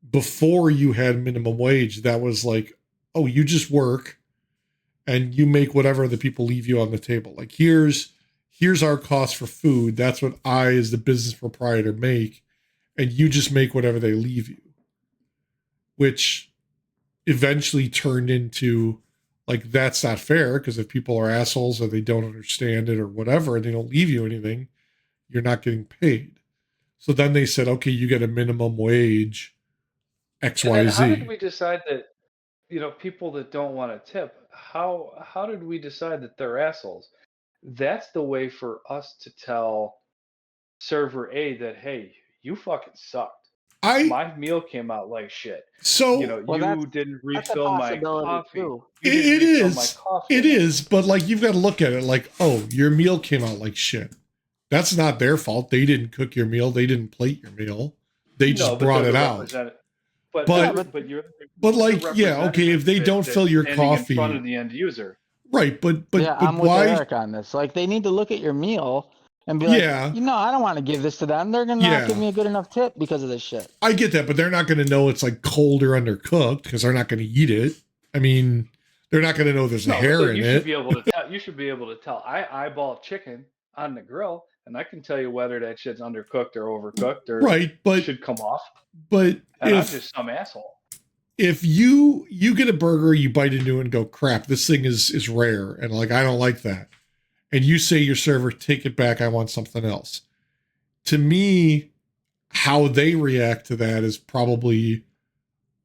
before you had minimum wage. That was like, oh, you just work and you make whatever the people leave you on the table. Like, here's our cost for food. That's what I, as the business proprietor, make. And you just make whatever they leave you. Which eventually turned into like, that's not fair, because if people are assholes or they don't understand it or whatever and they don't leave you anything, you're not getting paid. So then they said, okay, you get a minimum wage And how did XYZ. we decide that people that don't want to tip? How did we decide that they're assholes? That's the way for us to tell server A that, hey, you fucking sucked. My meal came out like shit. So Well, You didn't that's a refill my possibility coffee. too. You didn't it refill my is coffee. it is, but like you've got to look at it like, oh, your meal came out like shit. That's not their fault. They didn't cook your meal. They didn't plate your meal. They just brought it out. But you're like, the yeah, okay, if they don't fill your standing in front coffee, of the end user. right? But Yeah, I'm with why? Eric on this. Like, they need to look at your meal and be Yeah. like, I don't want to give this to them. They're gonna Yeah. not give me a good enough tip because of this shit. I get that, but they're not going to know it's like cold or undercooked because they're not going to eat it. I mean, they're not going to know there's hair in you it. should be able to tell. You should be able to tell. I eyeball chicken on the grill, and I can tell you whether that shit's undercooked or overcooked or Right, but should come off. But And I'm if just some asshole. if you get a burger, you bite into it and go, crap, this thing is rare, and like I don't like that, and you say your server, take it back, I want something else. To me, how they react to that is probably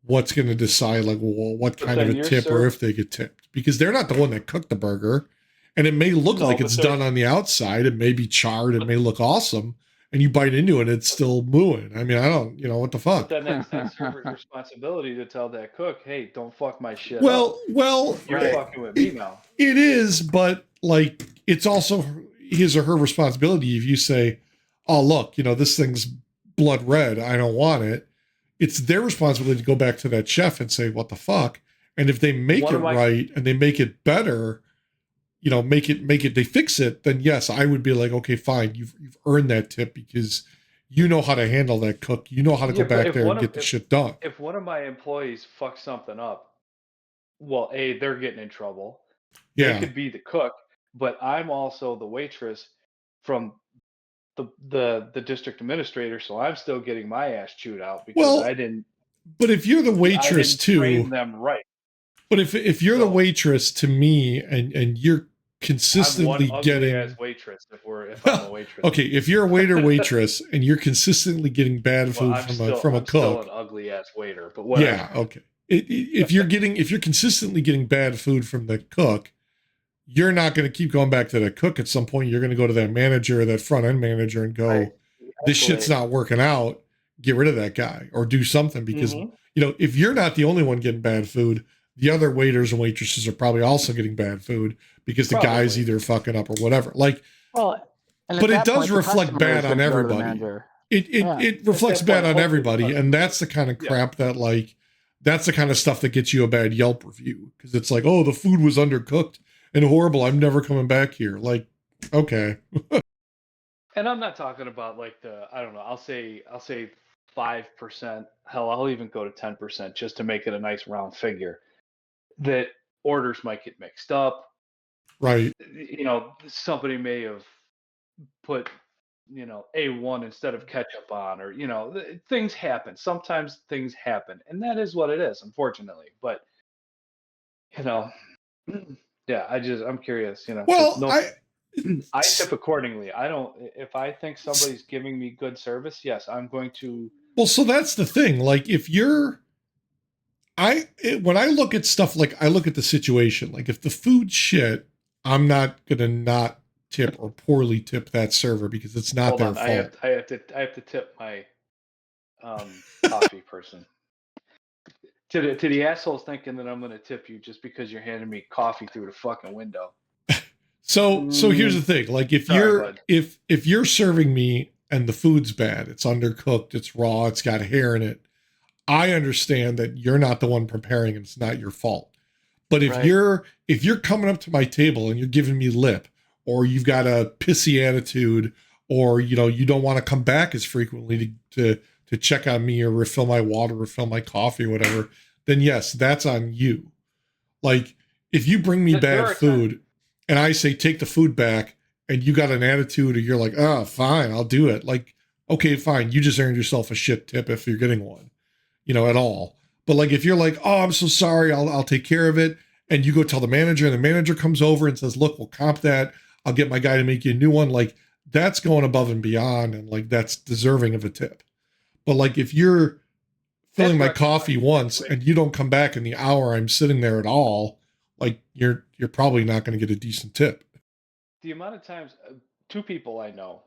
what's going to decide like what But kind of then a you're tip or if they get tipped, because they're not the one that cooked the burger, and it may look No, like but it's they're- done on the outside. It may be charred. It But- may look awesome, and you bite into it, it's still mooing. I mean, I don't, what the But fuck? then that's that server's responsibility to tell that cook, hey, don't fuck my shit up. Well, You're Right. fucking with me now. it is, but like it's also his or her responsibility. If you say, "Oh, look, this thing's blood red. I don't want it," it's their responsibility to go back to that chef and say, "What the fuck?" And if they make One it of my- right and they make it better, make it, they fix it, then yes, I would be like, okay, fine, you've earned that tip because you know how to handle that cook. You know how to go Yeah, but back if there one and of- get the shit done. If one of my employees fucks something up, well, A, they're getting in trouble. They Yeah. could be the cook, but I'm also the waitress from the district administrator, so I'm still getting my ass chewed out because Well, I didn't But if you're the waitress train too, them right. but if you're the So- waitress to me and you're I'm consistently one ugly getting ass waitress if I'm a waitress. okay, if you're a waiter waitress and you're consistently getting bad food Well, I'm from a still cook, an ugly ass waiter, but whatever. yeah, okay. If you're consistently getting bad food from the cook, you're not going to keep going back to that cook. At some point, you're going to go to that manager or that front end manager and go, Right. "This shit's not working out. Get rid of that guy or do something." Because Mhm. if you're not the only one getting bad food, the other waiters and waitresses are probably also getting bad food because the guy's Probably. either fucking up or whatever. Like, Well, and at but it that does point, the reflect customer bad is on gonna go to the everybody. manager. It Yeah. it reflects At that bad point, on hopefully everybody, the and that's the kind of Yeah. crap that that's the kind of stuff that gets you a bad Yelp review, because it's like, oh, the food was undercooked and horrible. I'm never coming back here. Like, okay, And I'm not talking about like I don't know, I'll say 5%, hell, I'll even go to 10% just to make it a nice round figure. That orders might get mixed up. right? Somebody may have put, A1 instead of ketchup on, or things happen. Sometimes things happen, and that is what it is, unfortunately. But yeah, I'm curious. 'Cause Well, I tip accordingly. I don't. If I think somebody's giving me good service, yes, I'm going to. well, so that's the thing. Like, if you're, when I look at stuff, like I look at the situation. Like, if the food's shit, I'm not gonna not tip or poorly tip that server because it's not Hold their on, fault. I have to tip my coffee person. To the assholes thinking that I'm going to tip you just because you're handing me coffee through the fucking window. So here's the thing. Like, if Sorry, you're bud. if you're serving me and the food's bad, it's undercooked, it's raw, it's got hair in it, I understand that you're not the one preparing and it's not your fault. But if Right. you're coming up to my table and you're giving me lip, or you've got a pissy attitude, or you don't want to come back as frequently to check on me or refill my water, refill my coffee, whatever, then yes, that's on you. Like, if you bring me There bad are food and I say take the food back, and you got an attitude, or you're like, oh, fine, I'll do it. Like, okay, fine, you just earned yourself a shit tip if you're getting one, at all. But like, if you're like, oh, I'm so sorry, I'll take care of it, and you go tell the manager, and the manager comes over and says, look, we'll comp that. I'll get my guy to make you a new one. Like, that's going above and beyond, and like, that's deserving of a tip. But like, if you're filling my coffee once and you don't come back in the hour I'm sitting there at all, like, you're probably not going to get a decent tip. The amount of times, two people I know,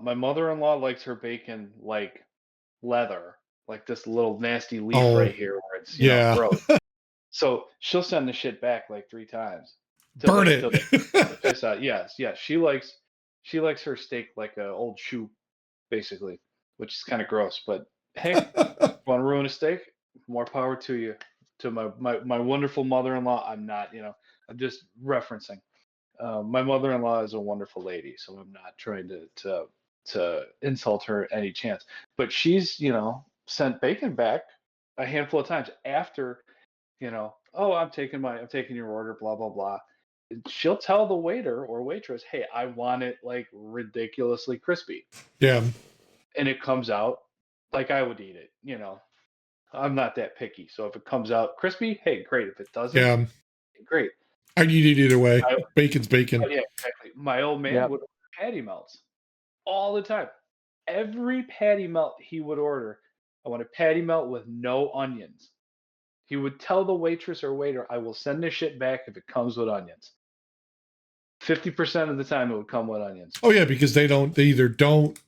my mother-in-law likes her bacon like leather, like this little nasty leaf right here where it's gross. So she'll send the shit back like 3 times. Burn it. Till the piss out. Yes. She likes her steak like a old shoe, basically, which is kind of gross. But hey, want to ruin a steak? More power to you. To my wonderful mother-in-law. I'm not, I'm just referencing. My mother-in-law is a wonderful lady, so I'm not trying to insult her any chance. But she's, sent bacon back a handful of times after, oh, I'm taking your order, blah blah blah. She'll tell the waiter or waitress, hey, I want it like ridiculously crispy. Yeah. And it comes out like I would eat it, I'm not that picky. So if it comes out crispy, hey, great. If it doesn't, great. I'd eat it either way. Bacon's bacon. Oh, yeah, exactly. My old man would order patty melts all the time. Every patty melt he would order, I want a patty melt with no onions. He would tell the waitress or waiter, I will send this shit back if it comes with onions. 50% of the time it would come with onions. Oh yeah, because they either don't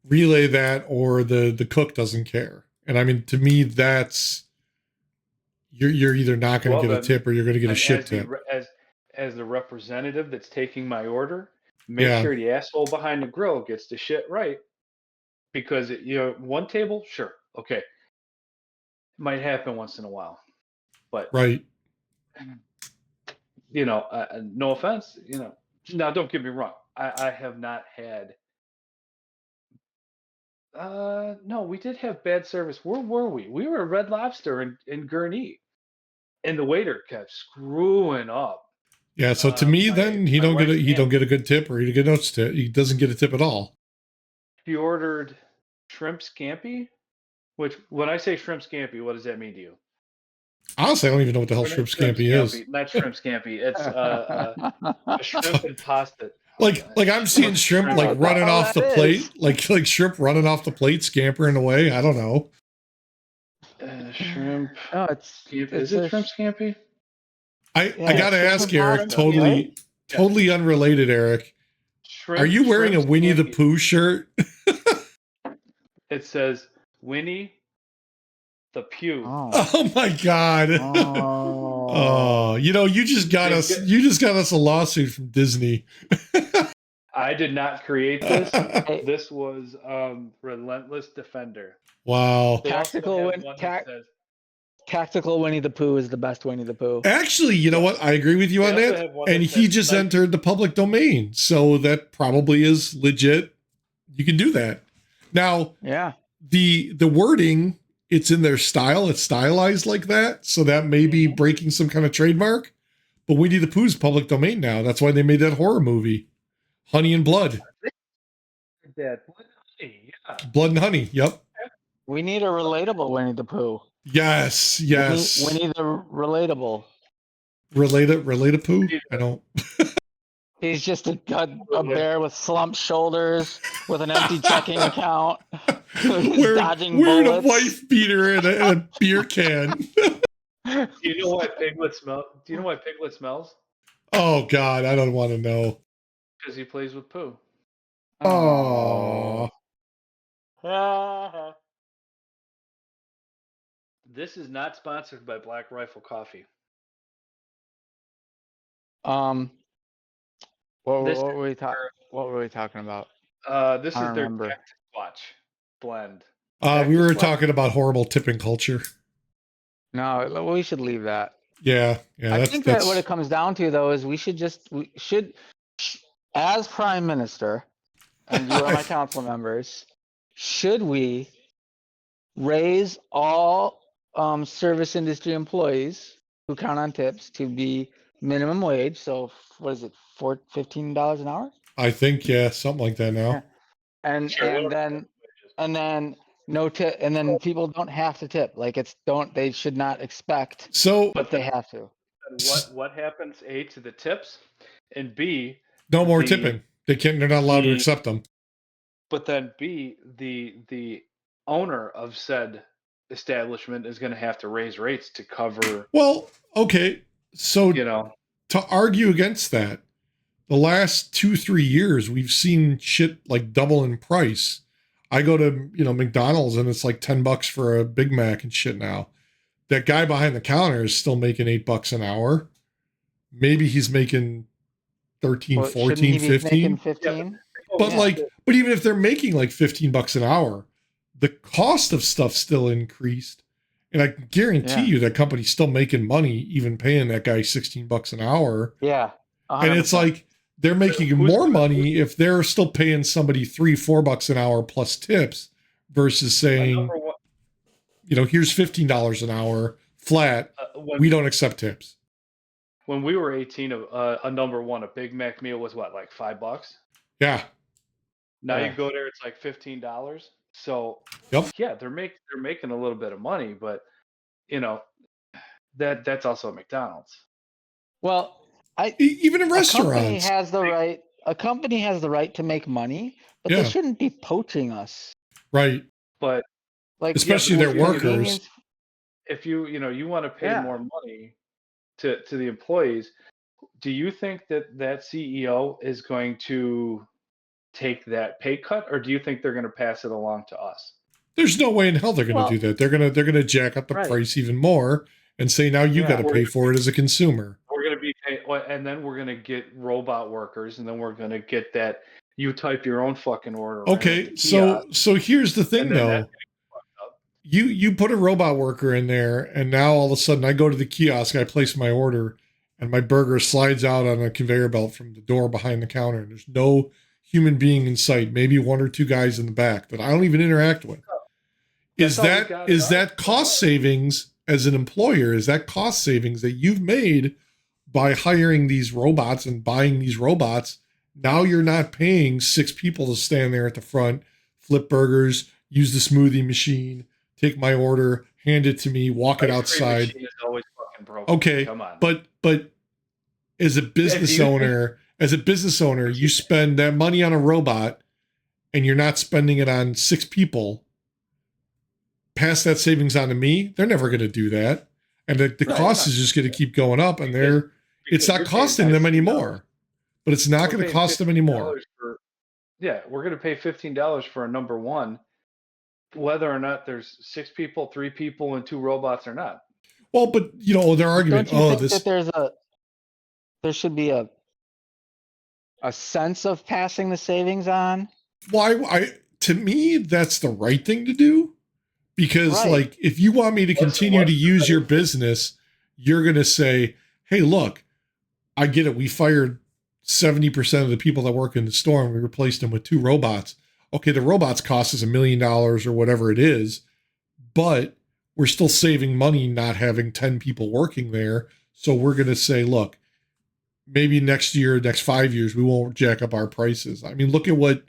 relay that or the cook doesn't care. And I mean, to me, that's you're either not going to get a tip or you're going to get a shit tip. As the representative that's taking my order, make Yeah. sure the asshole behind the grill gets the shit right. Because one table, sure, okay, it might happen once in a while, but right. No offense, Now, don't get me wrong. I have not had. No, we did have bad service. Where were we? We were at Red Lobster in Gurnee, and the waiter kept screwing up. Yeah. So to me, then he don't get a good tip, or he get no tip. He doesn't get a tip at all. He ordered shrimp scampi, which when I say shrimp scampi, what does that mean to you? Honestly, I don't even know what the hell shrimp scampi is. Not shrimp scampi. It's a shrimp and pasta. Like I'm seeing shrimp like running off the plate, like shrimp running off the plate, scampering away. I don't know. Shrimp. Oh, is it shrimp scampi? I gotta ask Eric, totally unrelated, Eric. Are you wearing a Winnie the Pooh shirt? It says Winnie the Pooh. Oh my God. Oh, you just got us a lawsuit from Disney. I did not create this. This was Relentless Defender. Wow. Tactical Winnie the Pooh is the best Winnie the Pooh. Actually, you know what? I agree with you on that. And he just entered the public domain. So that probably is legit. You can do that. Now, yeah. The wording, it's in their style. It's stylized like that. So that may be breaking some kind of trademark. But Winnie the Pooh's public domain now. That's why they made that horror movie. Honey and Blood. Blood and Honey. Yep. We need a relatable Winnie the Pooh. Yes. We need the relatable. Related Pooh? I don't. He's just a bear with slumped shoulders, with an empty checking account. Wearing a wife beater and a beer can. Do you know why Piglet smells? Oh God, I don't want to know. Because he plays with Pooh. Oh. This is not sponsored by Black Rifle Coffee. What were we talking about? This is their Cactus Watch blend. We were talking about horrible tipping culture. No, we should leave that. Yeah. I think that what it comes down to, though, is we should, as Prime Minister, and you are my council members, should we raise all service industry employees who count on tips to be minimum wage? So what is it, $15 an hour? I think something like that now. Yeah. And then no tip, and then people don't have to tip. Like they should not expect. But they have to. What happens? A, to the tips, and B, no more tipping. They're not allowed to accept them. But then B, the owner of said establishment is going to have to raise rates to cover. Well, okay. So to argue against that, the last 2-3 years we've seen shit like double in price. I go to McDonald's and it's like $10 for a Big Mac and shit now. That guy behind the counter is still making $8 an hour. Maybe he's making 13, 14, 15. 15? But even if they're making like $15 an hour, the cost of stuff still increased. And I can guarantee you that company's still making money, even paying that guy $16 an hour. Yeah. 100%. And it's like they're making more money if they're still paying somebody $3-4 an hour plus tips versus saying, here's $15 an hour flat. We don't accept tips. When we were 18, a number one, a Big Mac meal was what, like $5? Yeah. Now you go there, it's like $15. So they're making a little bit of money, but that's also at McDonald's. Well, even in restaurants, a company has the right to make money, but they shouldn't be poaching us. Right. But Like Especially but their if you- workers. convenience. If you want to pay Yeah. more money to the employees, do you think that CEO is going to take that pay cut, or do you think they're going to pass it along to us? There's no way in hell they're going to Well, do that. They're going to jack up the right. price even more and say now you Yeah. got to pay for it as a consumer. We're going to be paying, and then we're going to get robot workers, and then we're going to get that you type your own fucking order in at Okay, the kiosk, so here's the thing and then that's though. You put a robot worker in there, and now all of a sudden I go to the kiosk, I place my order, and my burger slides out on a conveyor belt from the door behind the counter, and there's no human being in sight, maybe one or two guys in the back that I don't even interact with. That's Is all we that got is in our- that cost savings as an employer? Is that cost savings that you've made by hiring these robots and buying these robots? Now you're not paying 6 people to stand there at the front, flip burgers, use the smoothie machine, take my order, hand it to me, walk it Ice cream outside. machine is always fucking broken. Okay, Come on. but as a business owner, you spend that money on a robot and you're not spending it on 6 people. Pass that savings on to me. They're never going to do that. And the Right, cost yeah. is just going to keep going up, and Because it's not we're paying costing them $15. anymore. But it's not We're going to paying cost them anymore. $15 we're going to pay $15 for a number one, whether or not there's 6 people, 3 people, and 2 robots or not. Well, but their argument, Don't you think that there should be a sense of passing the savings on? why to me that's the right thing to do, because Right. like if you want me to continue to use your business, you're going to say, "Hey, look, I get it. We fired 70% of the people that work in the store and we replaced them with 2 robots. Okay, the robots cost us $1 million or whatever it is, but we're still saving money not having 10 people working there. So we're going to say, look, maybe next year, next 5 years, we won't jack up our prices." I mean, look at what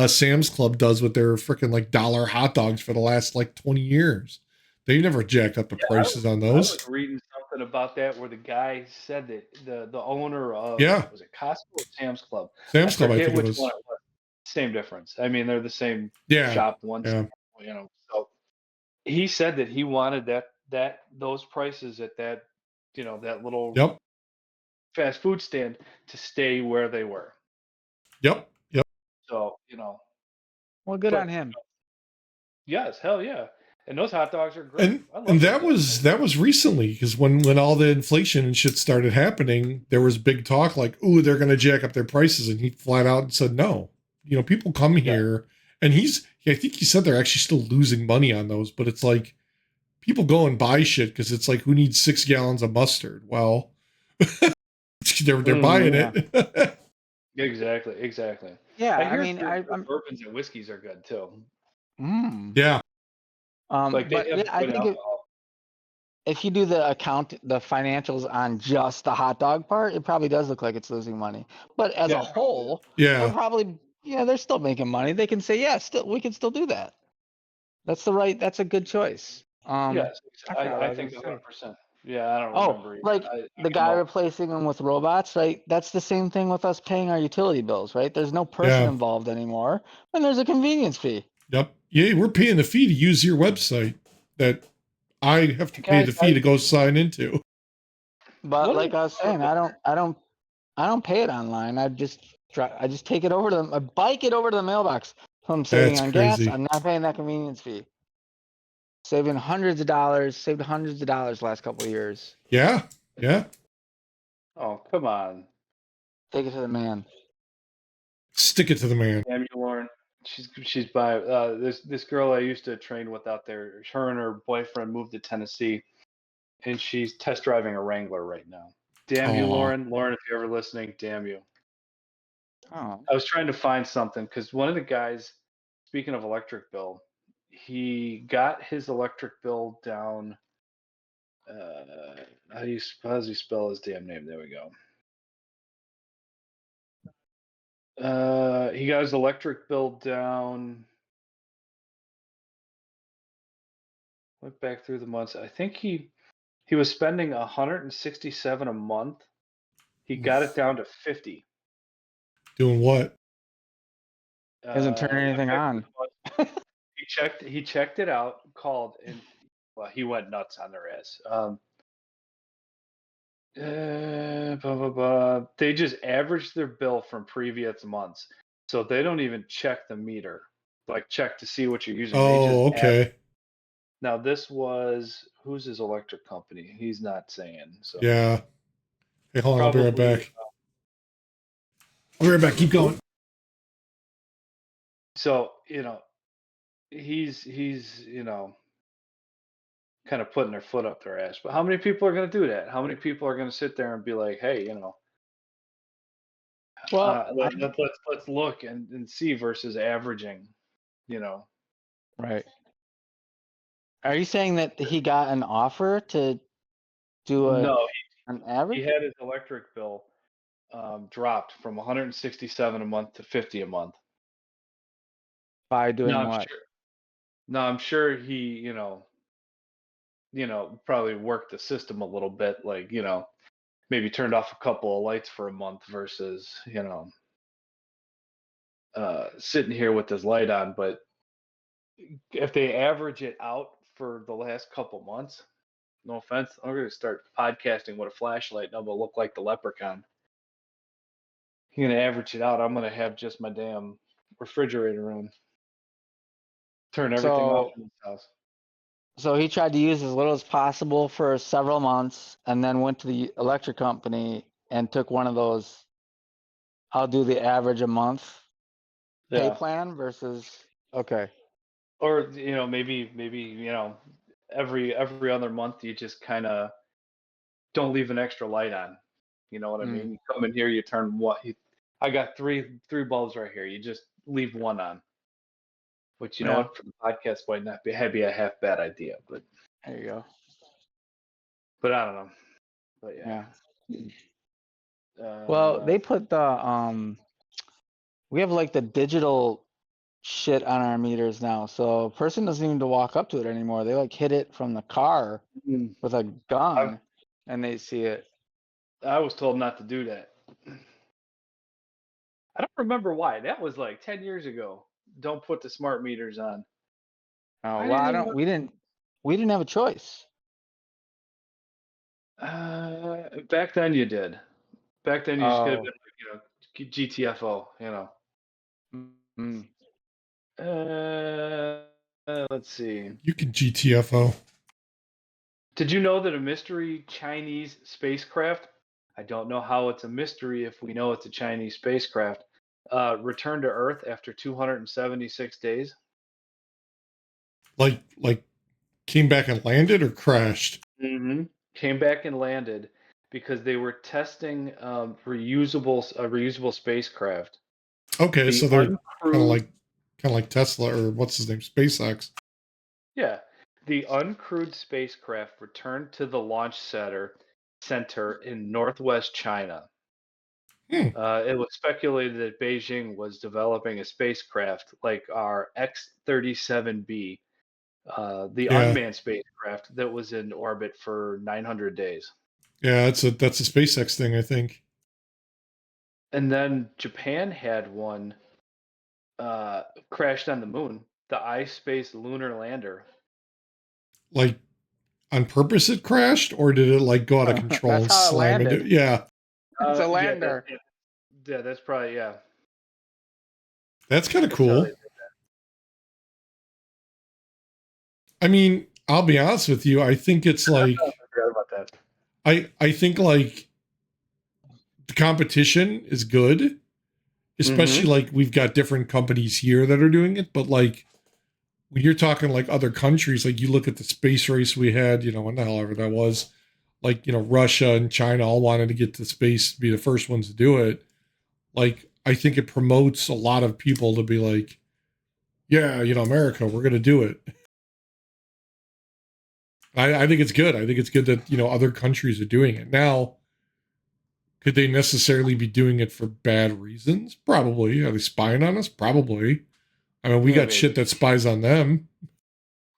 Sam's Club does with their freaking like dollar hot dogs for the last like 20 years. They never jacked up the prices on I those. was reading something about that where the guy said that the owner of Yeah. was it Costco or Sam's Club? Sam's Club, I forget think it which was. one it was. Same difference. I mean, they're the same Yeah. shop. One, Yeah. So he said that he wanted those prices at that that little Yep. fast food stand to stay where they were. Yep. So Well, good But- on him. yes, hell yeah, and those hot dogs are great. And I love and those that damn was things. that was recently, because when all the inflation and shit started happening, there was big talk like, "Ooh, they're going to jack up their prices," and he flat out said, "No, people come here," and I think he said they're actually still losing money on those, but it's like people go and buy shit because it's like, who needs 6 gallons of mustard? Well, they're buying yeah. it. Exactly. Yeah, I I hear mean, their bourbons and whiskeys are good too. Yeah. Like they but have yeah, I good think alcohol. if you do the financials on just the hot dog part, it probably does look like it's losing money. But as a Yeah. whole, they're Yeah. probably they're still making money. They can say, yeah, we can still do that. That's a good choice. Yes, I forgot what I I was think gonna say. 100%. Yeah, I don't Oh, remember. Either. like I the guy know. replacing them with robots, right? That's the same thing with us paying our utility bills, right? There's no person Yeah. involved anymore, and there's a convenience fee. Yep. Yeah, we're paying the fee to use your website that I have to pay Guys, the fee to go sign into. But What like is I was saying, wrong I don't pay it online. I just take it over to them. I bike it over to the mailbox. So I'm saving That's on crazy. gas. I'm not paying that convenience fee. Saving hundreds of dollars. Saved hundreds of dollars last couple of years. Yeah. Yeah. Oh, come on. Take it to the man. Stick it to the man. Damn you, Lauren. She's by this girl I used to train with out there. Her and her boyfriend moved to Tennessee, and she's test driving a Wrangler right now. Damn you, Aw. Lauren. Lauren, if you're ever listening, damn you. Oh, I was trying to find something because one of the guys, speaking of electric bill, he got his electric bill down. How does he spell his damn name? There we go. He got his electric bill down. Went back through the months. I think he was spending 167 a month. He got it down to 50. Doing what? doesn't turn anything went back on. through the months. He checked it out, called, and well, he went nuts on their ass. Blah, blah, blah. They just averaged their bill from previous months, so they don't even check the meter, like check to see what you're using. They just Oh, okay. Now this was who's his electric company? He's not saying. So Yeah. Hey, hold on. I'll be right probably back. I'll be right back. Keep going. so he's kind of putting their foot up their ass. But how many people are going to do that? How many people are going to sit there and be like, hey, Well, let's look and see versus averaging, right. Are you saying that he got an offer to do No, an he average had his electric bill dropped from 167 a month to 50 a month. by No, doing I'm what? sure. No, I'm sure he, probably worked the system a little bit, like, maybe turned off a couple of lights for a month versus, sitting here with this light on. But if they average it out for the last couple months, no offense, I'm going to start podcasting with a flashlight and I'm going to look like the leprechaun. You're going to average it out. I'm going to have just my damn refrigerator on. Turn everything off So in this house. so he tried to use as little as possible for several months, and then went to the electric company and took one of those. I'll do the average a month pay Yeah. plan versus okay. Or, maybe, every other month you just kind of don't leave an extra light on. You know what I Mm, mean? You come in here, you turn what I got three bulbs right here. You just leave one on. Which, you know yeah, what, for the podcast might not be a half bad idea, but there you go. I don't know. But yeah. Yeah. Well, Uh they put the we have like the digital shit on our meters now, so a person doesn't even have to walk up to it anymore. They like hit it from the car mm, with a I gun, and they see it. I was told not to do that. I don't remember why. That was like 10 years ago. Don't put the smart meters on. Oh I well, didn't I even don't. know. We didn't have a choice. Back then you did. Back then you just could have Oh. been like, GTFO. Mm. Let's see. You can GTFO. Did you know that a mystery Chinese spacecraft, I don't know how it's a mystery if we know it's a Chinese spacecraft, returned to Earth after 276 days? Like came back and landed or crashed? Mm-hmm. Came back and landed because they were testing reusable spacecraft. Okay, The so they're uncrewed, kind of like Tesla or what's his name, SpaceX. yeah, the uncrewed spacecraft returned to the launch center in northwest China. Hmm. It was speculated that Beijing was developing a spacecraft like our X-37B, the Yeah, unmanned spacecraft that was in orbit for 900 days. yeah. That's a SpaceX thing, I think. And then Japan had one crashed on the moon, the iSpace lunar lander. Like on purpose, it crashed, or did it like go out of control That's and how it slam into? landed. Yeah, It's a Yeah, lander. that's probably, yeah. that's kind of That's how they cool. did I mean, I'll be honest with you. I think it's that. like I forgot about that. I think like the competition is good, especially Mm-hmm. like we've got different companies here that are doing it, but like when you're talking like other countries, like you look at the space race we had, when the hell ever that was, like, Russia and China all wanted to get to space, be the first ones to do it. Like, I think it promotes a lot of people to be like, yeah, America, we're going to do it. I think it's good. I think it's good that, other countries are doing it. Now, could they necessarily be doing it for bad reasons? Probably. Are they spying on us? Probably. I mean, we Yeah, got shit maybe. that spies on them.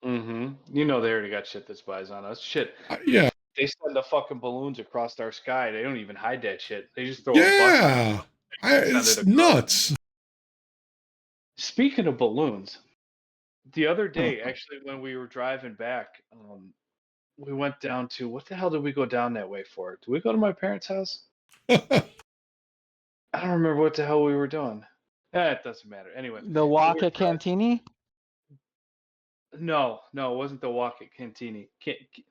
Mm-hmm. They already got shit that spies on us. Shit. Yeah. They send the fucking balloons across our sky. They don't even hide that shit. They just throw a bus on Yeah. and send it It's across. nuts. Speaking of balloons, The other day, actually, when we were driving back, we went down to what the hell did we go down that way for? Did we go to my parents' house? I don't remember what the hell we were doing. It doesn't matter. Anyway, The we walk were at Cantini? no, it wasn't the walk at Cantini. Cantigny?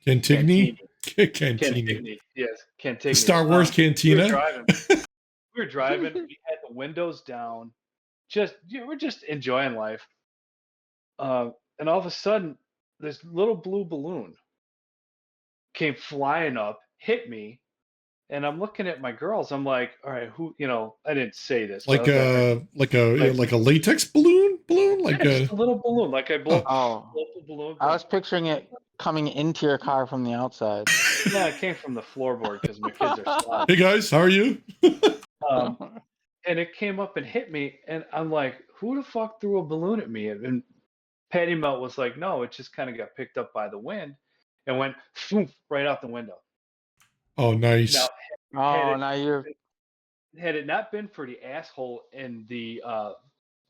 Cantini. Cantigny. Cantigny. Yes, The Cantigny. Star Wars We were Cantina? driving. We were driving. We had the windows down. We're just enjoying life. And all of a sudden, this little blue balloon came flying up, hit me, and I'm looking at my girls. I'm like, all right, who? I didn't say this, but I Like was like, a latex balloon? Like yeah, just a a little balloon. Like I blow, oh. Oh, blow the balloon. I was picturing it coming into your car from the outside. No, it came from the floorboard because my kids are slow. Hey guys, how are you? Um, and it came up and hit me, and I'm like, who the fuck threw a balloon at me? And Patty Melt was like, no, it just kind of got picked up by the wind and went right out the window. Oh, nice. Now, had Oh, it now you're. had it not been for the asshole in the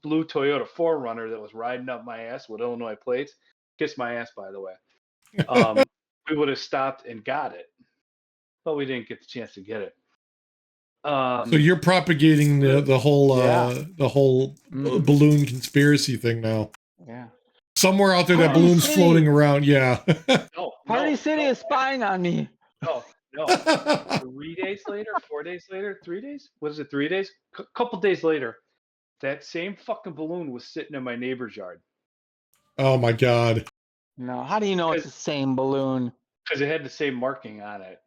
blue Toyota 4Runner that was riding up my ass with Illinois plates, kiss my ass, by the way, we would have stopped and got it, but we didn't get the chance to get it. So you're propagating the whole Yeah. balloon conspiracy thing now. Yeah. Somewhere out there, that Party balloon's City. floating around. Yeah. No, Party City is spying on me. No. 3 days later, 4 days later, 3 days? What is it? 3 days? Couple days later, that same fucking balloon was sitting in my neighbor's yard Oh my god. No, how do you know it's the same balloon? because it had the same marking on it.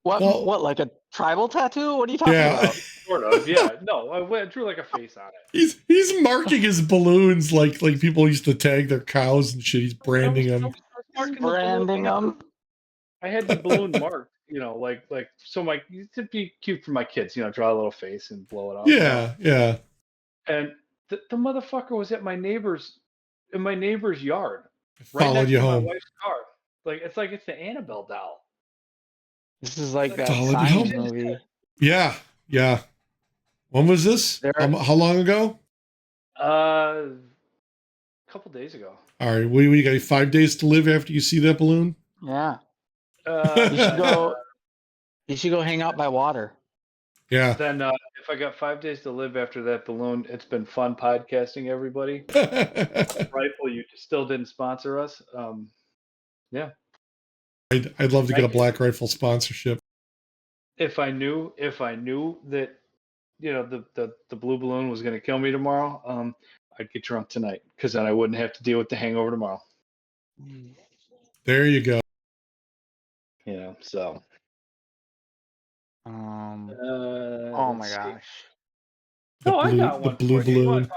Well- What, like a tribal tattoo? What are you talking Yeah. about? Sort of, yeah. No, I drew like a face on it. He's marking his balloons like people used to tag their cows and shit. He's branding I them. was marking the balloon. Branding them. I had the balloon marked, so it'd be cute for my kids, draw a little face and blow it up. Yeah, yeah. And the motherfucker was at in my neighbor's yard, right Followed next you to my home. wife's car. It's the Annabelle doll. This is like that Followed you Signs home. movie. Yeah, yeah. When was this? How long ago? A couple days ago. All right, we got 5 days to live after you see that balloon. Yeah. You should go. You should go hang out by water. Yeah. Then, if I got 5 days to live after that balloon, it's been fun podcasting, everybody. Rifle, you still didn't sponsor us. Yeah. I'd love to get a Black Rifle sponsorship. If I knew that the blue balloon was going to kill me tomorrow, I'd get drunk tonight because then I wouldn't have to deal with the hangover tomorrow. There you go. So. Oh my gosh. I got one. The blue balloon.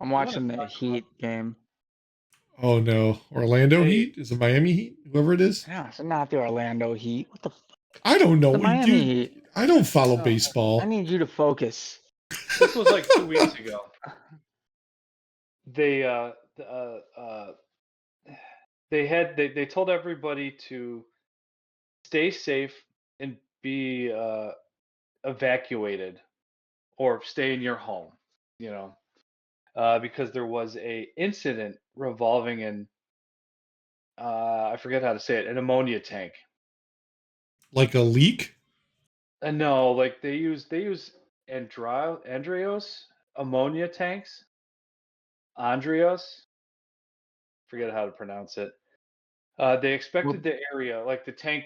I'm watching the Heat game. Oh no, Orlando Heat? Is it Miami Heat? Whoever it is. Yeah, it's not the Orlando Heat. What the? I don't know. The Miami Heat. I don't follow baseball. I need you to focus. This was like 2 weeks ago. They they told everybody to stay safe and be evacuated or stay in your home, because there was a incident revolving in I forget how to say it, an ammonia tank. Like a leak? No, like they use Andreos ammonia tanks. Andreos, forget how to pronounce it. They expected the area, like the tank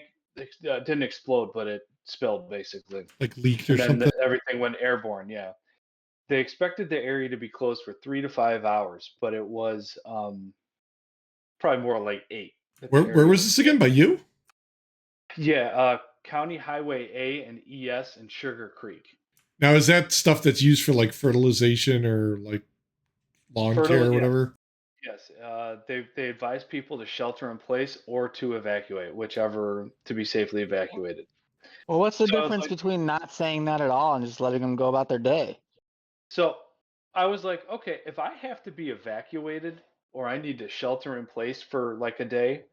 didn't explode, but it spilled basically. Like leaked or And then something? everything went airborne. Yeah, they expected the area to be closed for 3 to 5 hours, but it was probably more like 8. Where was this again? By you? Yeah, County Highway A and ES in Sugar Creek. Now, is that stuff that's used for like fertilization or like lawn care or whatever? Yes, they advise people to shelter in place or to evacuate, whichever, to be safely evacuated. Well, what's the difference between not saying that at all and just letting them go about their day? So I was like, okay, if I have to be evacuated or I need to shelter in place for like a day,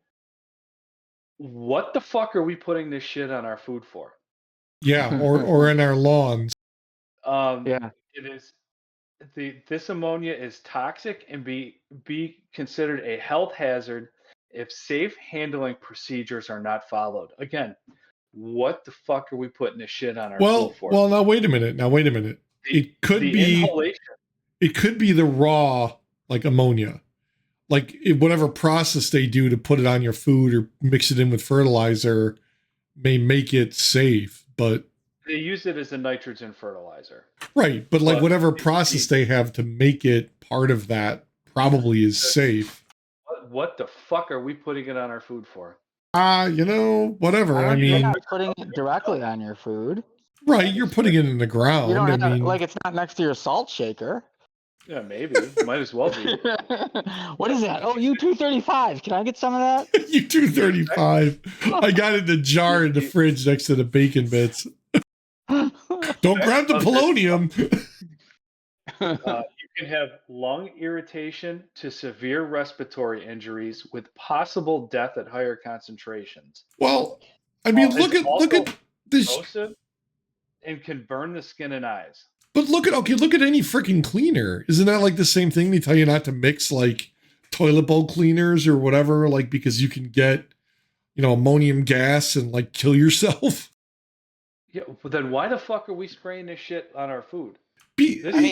what the fuck are we putting this shit on our food for? Yeah, or in our lawns. Yeah. It is this ammonia is toxic and be considered a health hazard if safe handling procedures are not followed. Again, what the fuck are we putting this shit on our food for? Well, now wait a minute. It could The be inhalation. the raw like ammonia. Like whatever process they do to put it on your food or mix it in with fertilizer may make it safe, but They use it as a nitrogen fertilizer. right, but like But whatever process they have to make it part of that probably is safe. What the fuck are we putting it on our food for? Whatever. I You're mean, not putting it directly on your food. right, you're putting it in the You ground. don't I have mean, like it's not next to your salt shaker. Yeah, maybe. Might as well be. What is that? Oh, U-235. Can I get some of that? U-235. I got it in the jar in the fridge next to the bacon bits. Don't grab the polonium. You can have lung irritation to severe respiratory injuries with possible death at higher concentrations. Well, I mean, look at this. Corrosive and can burn the skin and eyes. But look at any freaking cleaner. Isn't that like the same thing? They tell you not to mix like toilet bowl cleaners or whatever, like because you can get, ammonium gas and like kill yourself. Yeah, but then why the fuck are we spraying this shit on our food? We don't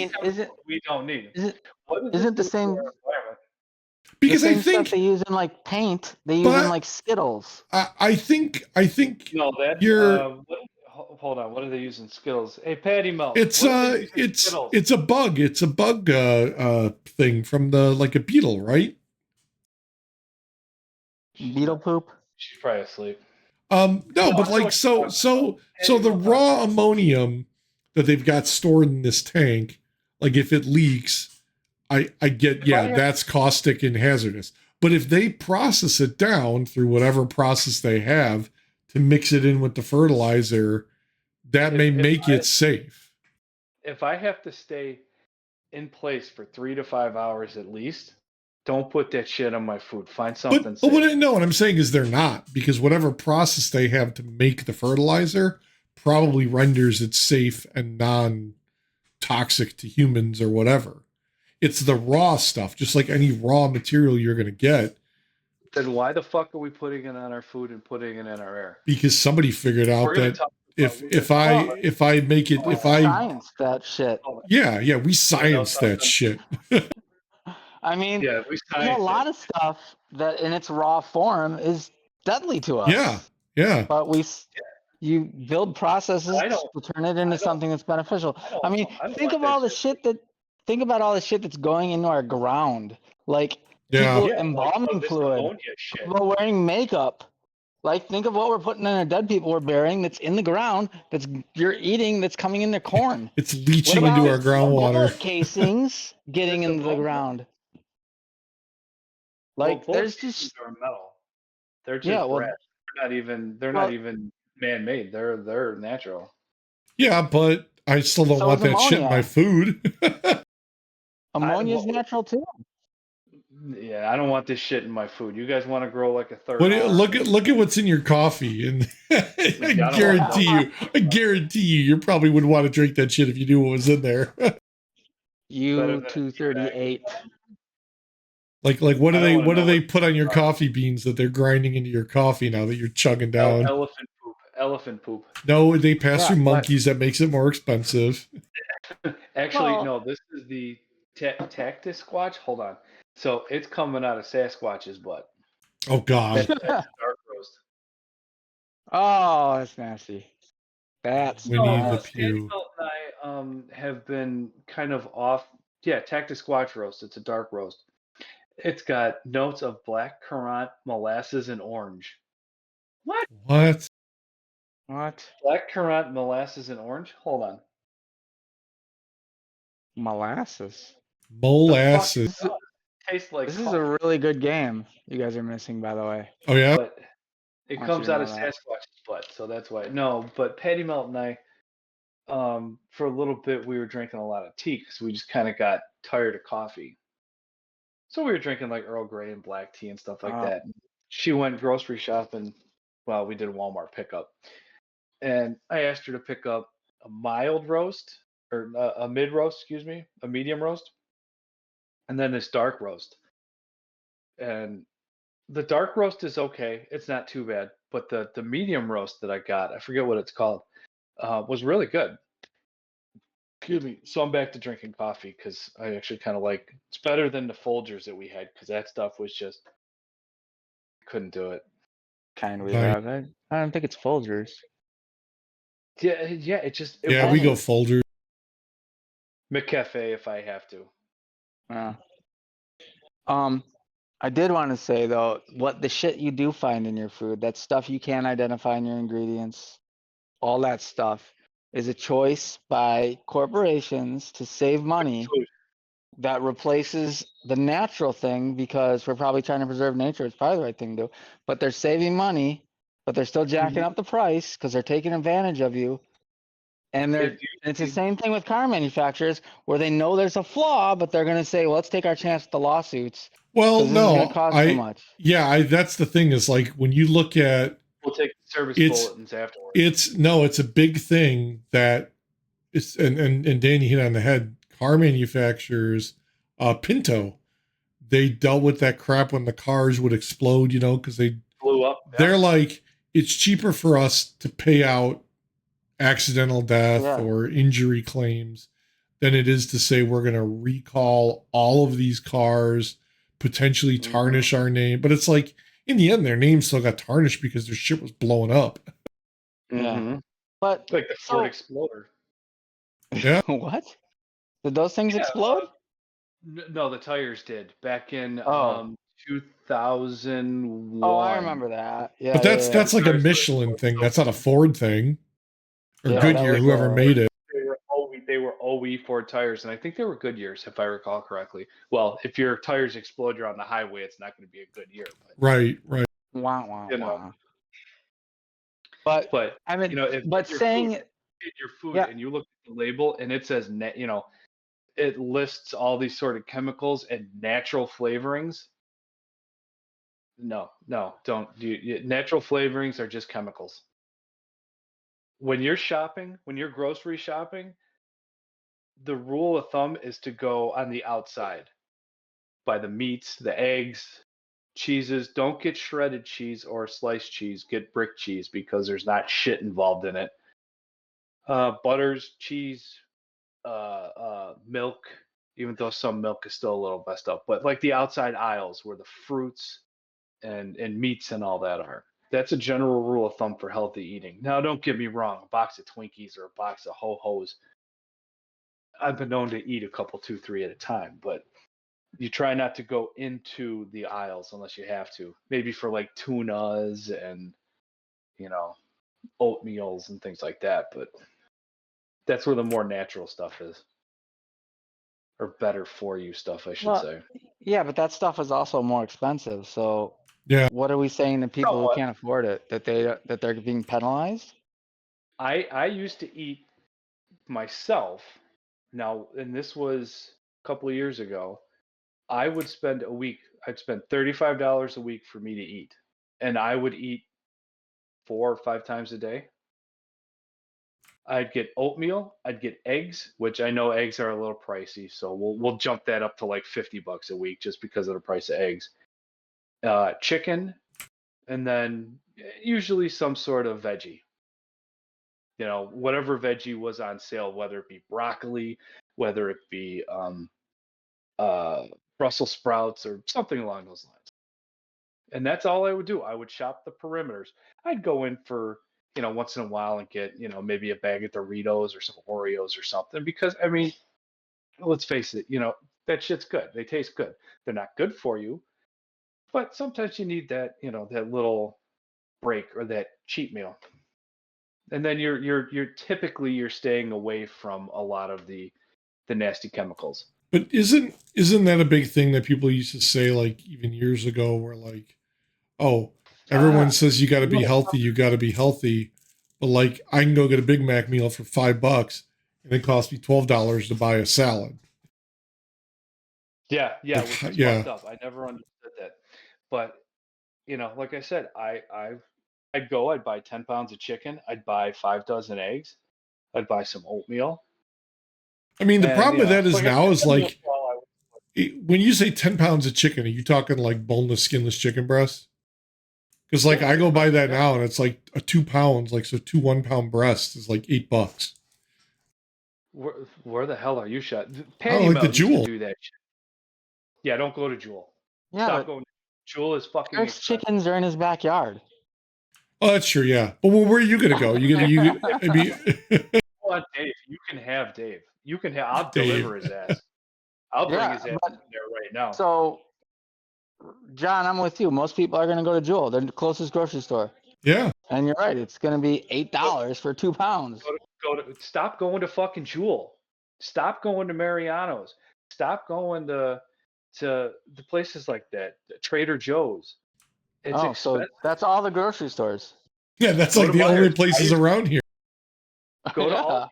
need? Isn't the same because the same I think stuff they use in like paint, they use but in like Skittles. I think no, that you're. Hold on, what are they using Skittles? Hey, Patty Melt. It's a bug. It's a bug thing from like a beetle, right? Beetle poop. She's probably asleep. No, but like so the raw ammonium that they've got stored in this tank, like if it leaks, I get that's caustic and hazardous. But if they process it down through whatever process they have to mix it in with the fertilizer, that may make it safe. If I have to stay in place for 3 to 5 hours at least, don't put that shit on my food. Find something safe. But what I'm saying is they're not, because whatever process they have to make the fertilizer probably renders it safe and non-toxic to humans or whatever. It's the raw stuff, just like any raw material you're going to get. Then why the fuck are we putting it on our food and putting it in our air? Because somebody figured out that if I make it, if I science that shit. Yeah, we science that shit. I mean, yeah, a lot of stuff that in its raw form is deadly to us. Yeah. But you build processes to turn it into something that's beneficial. I mean, think about all the shit that's going into our ground. Like people embalming fluid, people wearing makeup. Like think of what we're putting in our dead people we're burying that's in the ground, you're eating, that's coming in their corn. It's leaching into our groundwater. Bullet casings getting into the ground. Like there's just metal. They're just brass. They're not even man-made. They're natural. Yeah, but I still don't want that shit in my food. Ammonia is natural too. Yeah, I don't want this shit in my food. You guys want to grow like a third. Look at what's in your coffee, and I guarantee you probably would want to drink that shit if you knew what was in there. U-238. Like what do they put on your coffee beans that they're grinding into your coffee now that you're chugging down? Elephant poop. No, they pass through monkeys. That makes it more expensive. Actually, no. This is the Cactus Squatch. Hold on. So it's coming out of Sasquatch's butt. Oh God. That's dark roast. Oh, that's nasty. That's Winnie the Pooh. and I have been kind of off. Yeah, Cactus Squatch roast. It's a dark roast. It's got notes of black currant, molasses, and orange. What? Black currant, molasses, and orange? Hold on. Molasses. Tastes like this is a really good game you guys are missing, by the way. Oh yeah? But it comes out of Sasquatch's butt, so that's why. No, but Patty Melt and I, for a little bit, we were drinking a lot of tea because we just kind of got tired of coffee. So we were drinking like Earl Grey and black tea and stuff like that. She went grocery shopping. Well, we did Walmart pickup. And I asked her to pick up a mild roast or a mid roast, excuse me, a medium roast, and then this dark roast. And the dark roast is okay; it's not too bad. But the medium roast that I got, I forget what it's called, was really good. Excuse me. So I'm back to drinking coffee because I actually kind of like it's better than the Folgers that we had because that stuff was just couldn't do it. Kind we Nice. have. I don't think it's Folgers. Yeah, yeah. It Yeah, we go wasn't Folgers. McCafe if I have to. Yeah. Um, I did want to say though, what the shit you do find in your food, that stuff you can't identify in your ingredients, all that stuff is a choice by corporations to save money Food. that replaces the natural thing because we're probably trying to preserve nature. It's probably the right thing to do, but they're saving money, but they're still jacking Mhm. up the price because they're taking advantage of you. And It's it's the usually same thing with car manufacturers where they know there's a flaw, but they're going to say, well, let's take our chance with the lawsuits Well, because this is going to no, cost too much. that's the thing is like when you look at we'll take the service it's bulletins afterwards. it's a big thing that it's and Danny hit on the head. Car manufacturers, Pinto, they dealt with that crap when the cars would explode, because Blew up. Yeah. they're like it's cheaper for us to pay out accidental death Yeah. or injury claims than it is to say we're going to recall all of these cars, potentially Mhm. tarnish our name. But it's like in the end, their name still got tarnished because their shit was blowing up. Yeah. Mm-hmm. But Like the Ford so Exploder. Yeah. what? Did those things Yeah. explode? No, the tires did back in Oh. Oh, I 2001. remember that. But Yeah, that's yeah, yeah. The that's like a tires would Michelin explode. thing. So That's not a Ford thing or Yeah, no, that Goodyear, was whoever made it. they were OE Ford tires, and I think they were good years if I recall correctly. Well, if your tires explode, you're on the highway. It's not going to be a good year, but Right, right. wah wah you know. wah. But But I mean, if but your food, saying if your food, yeah, and you look at the label and it says net, it lists all these sort of chemicals and natural flavorings. No, no, don't. Natural flavorings are just chemicals. When you're shopping, when you're grocery shopping, the rule of thumb is to go on the outside, by the meats, the eggs, cheeses. Don't get shredded cheese or sliced cheese. Get brick cheese because there's not shit involved in it. Butters, cheese, milk, even though some milk is still a little messed up, but like the outside aisles where the fruits and meats and all that are. That's a general rule of thumb for healthy eating. Now, don't get me wrong, a box of Twinkies or a box of Ho Ho's, I've been known to eat a couple, two, three at a time, but you try not to go into the aisles unless you have to. Maybe for like tunas and, you know, oatmeals and things like that, but that's where the more natural stuff is, or better for you stuff, I should well, say. yeah, but that stuff is also more expensive. So Yeah. what are we saying to people who Somewhat. can't afford it that they're being penalized? I used to eat myself now, and this was a couple of years ago. I would spend a week. I'd spend $35 a week for me to eat, and I would eat 4 or 5 times a day. I'd get oatmeal. I'd get eggs, which I know eggs are a little pricey, so we'll jump that up to like $50 a week just because of the price of eggs. Chicken, and then usually some sort of veggie. Whatever veggie was on sale, whether it be broccoli, whether it be uh, Brussels sprouts or something along those lines. And that's all I would do. I would shop the perimeters. I'd go in for, once in a while and get, maybe a bag of Doritos or some Oreos or something because, I mean, let's face it, that shit's good. They taste good. They're not good for you, but sometimes you need that, that little break or that cheat meal. And then you're typically you're staying away from a lot of the nasty chemicals. But isn't that a big thing that people used to say like even years ago where like, oh, Uh, everyone says you got to be no, healthy, you got to be healthy, but like I can go get a Big Mac meal for $5 and it costs me $12 to buy a salad. yeah, yeah, Like which is yeah, fucked up. I never understood that. But like I said, I'd buy 10 pounds of chicken, I'd buy 5 dozen eggs, I'd buy some oatmeal, I mean, the And, problem with that is like, now is every once like in a while I when you say 10 pounds of chicken, are you talking like boneless, skinless chicken breasts? Because like Yeah, I go buy that yeah. now and it's like a 2 pounds, like so 2 1 pound breasts is like $8. Where the hell are you shot? I don't Patty like the Melt used to jewel. do that shit. Yeah, don't go to Jewel. Yeah, Stop but going. Jewel is fucking Eric's expensive. chickens are in his backyard. Oh, that's true, yeah. But where are you gonna go? I mean, Go on Dave. You can have Dave. You can have. I'll Dave. deliver his ass. I'll bring Yeah, his ass but in there right now. so John, I'm with you. Most people are going to go to Jewel, their closest grocery store. Yeah. And you're right. It's going to be $8 for 2 pounds. Stop going to fucking Jewel. Stop going to Mariano's. Stop going to the places like that. Trader Joe's. It's Oh, expensive. so that's all the grocery stores. Yeah, that's Go like to the only Myers. places around here. Go to Yeah. Aldi.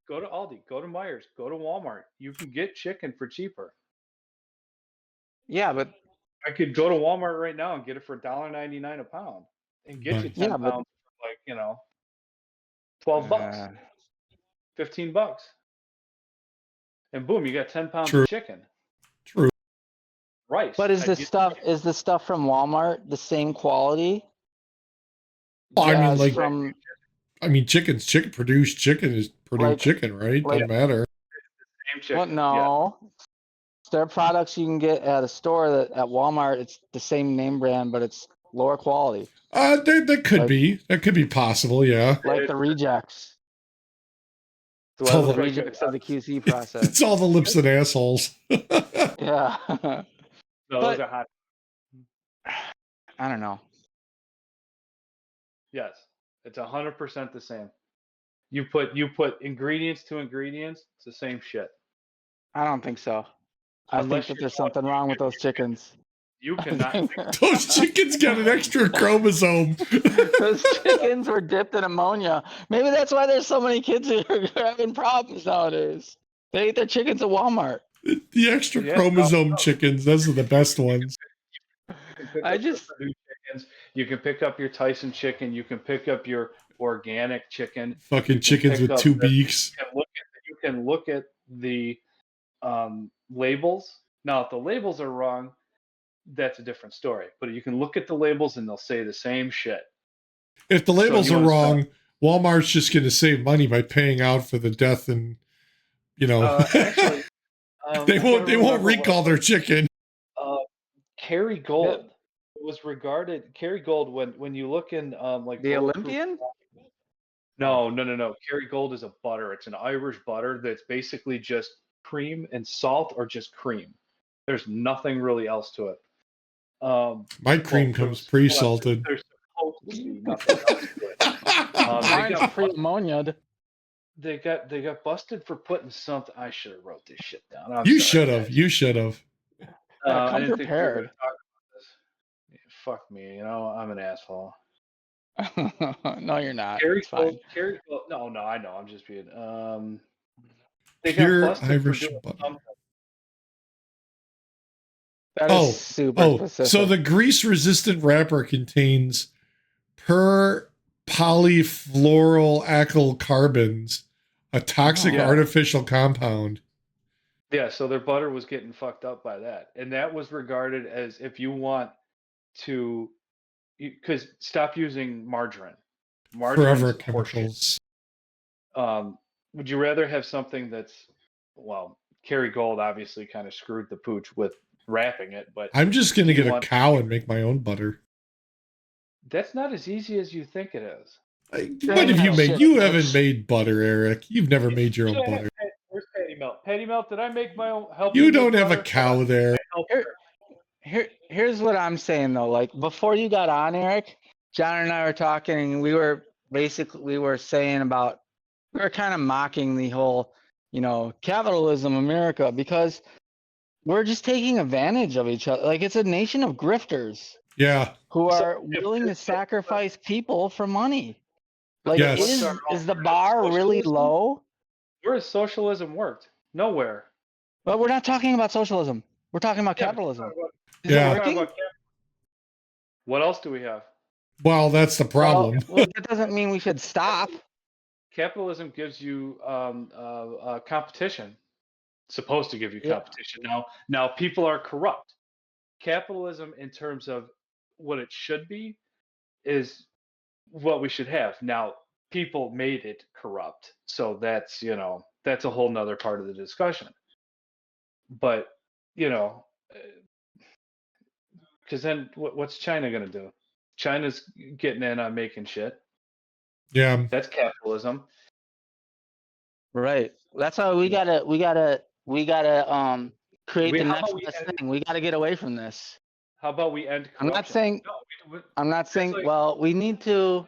Go to Aldi. Go to Myers. Go to Walmart. You can get chicken for cheaper. Yeah, but I could go to Walmart right now and get it for $1.99 a pound and get you Nice. 10 yeah, but pounds for like, $12, uh, $15. And boom, you got 10 pounds True. of chicken. True. Rice. but is the stuff from Walmart the same quality? Well, I mean, as like, from produced chicken is produced Like- chicken, right? like- Doesn't matter. Same chicken. what? No. There are products you can get at a store that at Walmart it's the same name brand, but it's lower quality, That could Like- be. That could be possible, yeah. like the rejects. So It's I all look The the- like rejects of the QC process. It's all the lips and assholes. Yeah. no, but- those are hot. I don't know. Yes, it's 100% the same. You put ingredients to ingredients, it's the same shit. I don't think so. I Unless think that you're there's something wrong with those chickens. You cannot. Those chickens got an extra chromosome. Those chickens were dipped in ammonia. Maybe that's why there's so many kids who are having problems nowadays. They eat their chickens at Walmart. The extra Yeah, chromosome no. chickens, those are the best ones. You can pick I up just- your Purdue chickens. You can pick up your Tyson chicken. You can pick up your organic chicken. Fucking chickens pick with up 2 the- beaks. You can look at the labels. Now, if the labels are wrong, that's a different story. But you can look at the labels and they'll say the same shit. If the labels you are wanna wrong, Walmart's just going to save money by paying out for the death and, Actually, they I won't gotta remember recall their chicken. Kerry Gold. It was regarded Kerry Gold when you look in like The Bulletproof- Olympian? No. Kerry Gold is a butter. It's an Irish butter that's basically just cream and salt or just cream. There's nothing really else to it. My cream comes pre-salted. There's supposed to be nothing else to it. Mine's pre-ammonia'd. They got busted for putting something. I should have wrote this shit down. I'm You sorry, should have. guys. You should have. Come I didn't think we were gonna prepared. talk about this. Yeah, fuck me. I'm an asshole. No, you're not. Kerry It's fine. Gold. Kerry Gold. No, I know. I'm just being. They Pure got busted Irish for doing butter. something. That is Oh, super specific. so the grease-resistant wrapper contains per polyfluoroalkyl carbons, a toxic Yeah. artificial compound. Yeah, so their butter was getting fucked up by that, and that was regarded as if you want to, because stop using margarine. Forever Margarine's horseshit. chemicals. Would you rather have something that's, well, Kerry Gold obviously kind of screwed the pooch with wrapping it, but I'm just going to You get a want- cow and make my own butter. that's not as easy as you think it is. What have you made? shit, You bitch. haven't made butter, Eric. You've never made your own Shit, butter. Where's Patty Melt? Patty Melt, did I make my own? Help You make don't have a butter? cow there. Help Here, here's what I'm saying though. Like before you got on, Eric, John and I were talking, and we were saying about we were kind of mocking the whole, capitalism America because we're just taking advantage of each other. Like it's a nation of grifters Yeah. who So, are willing to sacrifice people for money. Like Yes. is the bar really Socialism? low? Where has socialism worked? Nowhere. But we're not talking about socialism. We're talking about Yeah, capitalism. Is Yeah. it working? What else do we have? Well, that's the problem. Well, that doesn't mean we should stop. capitalism gives you competition. It's supposed to give you Yeah. competition. Now people are corrupt. Capitalism, in terms of what it should be, is what we should have. Now, people made it corrupt, so that's a whole nother part of the discussion. But you know, because then what's China gonna do? China's getting in on making shit. Yeah. That's capitalism. Right. That's why we gotta create the How next about we best end, thing. We gotta get away from this. how about we end I'm not corruption? saying No, I'm not that's saying like well, we need to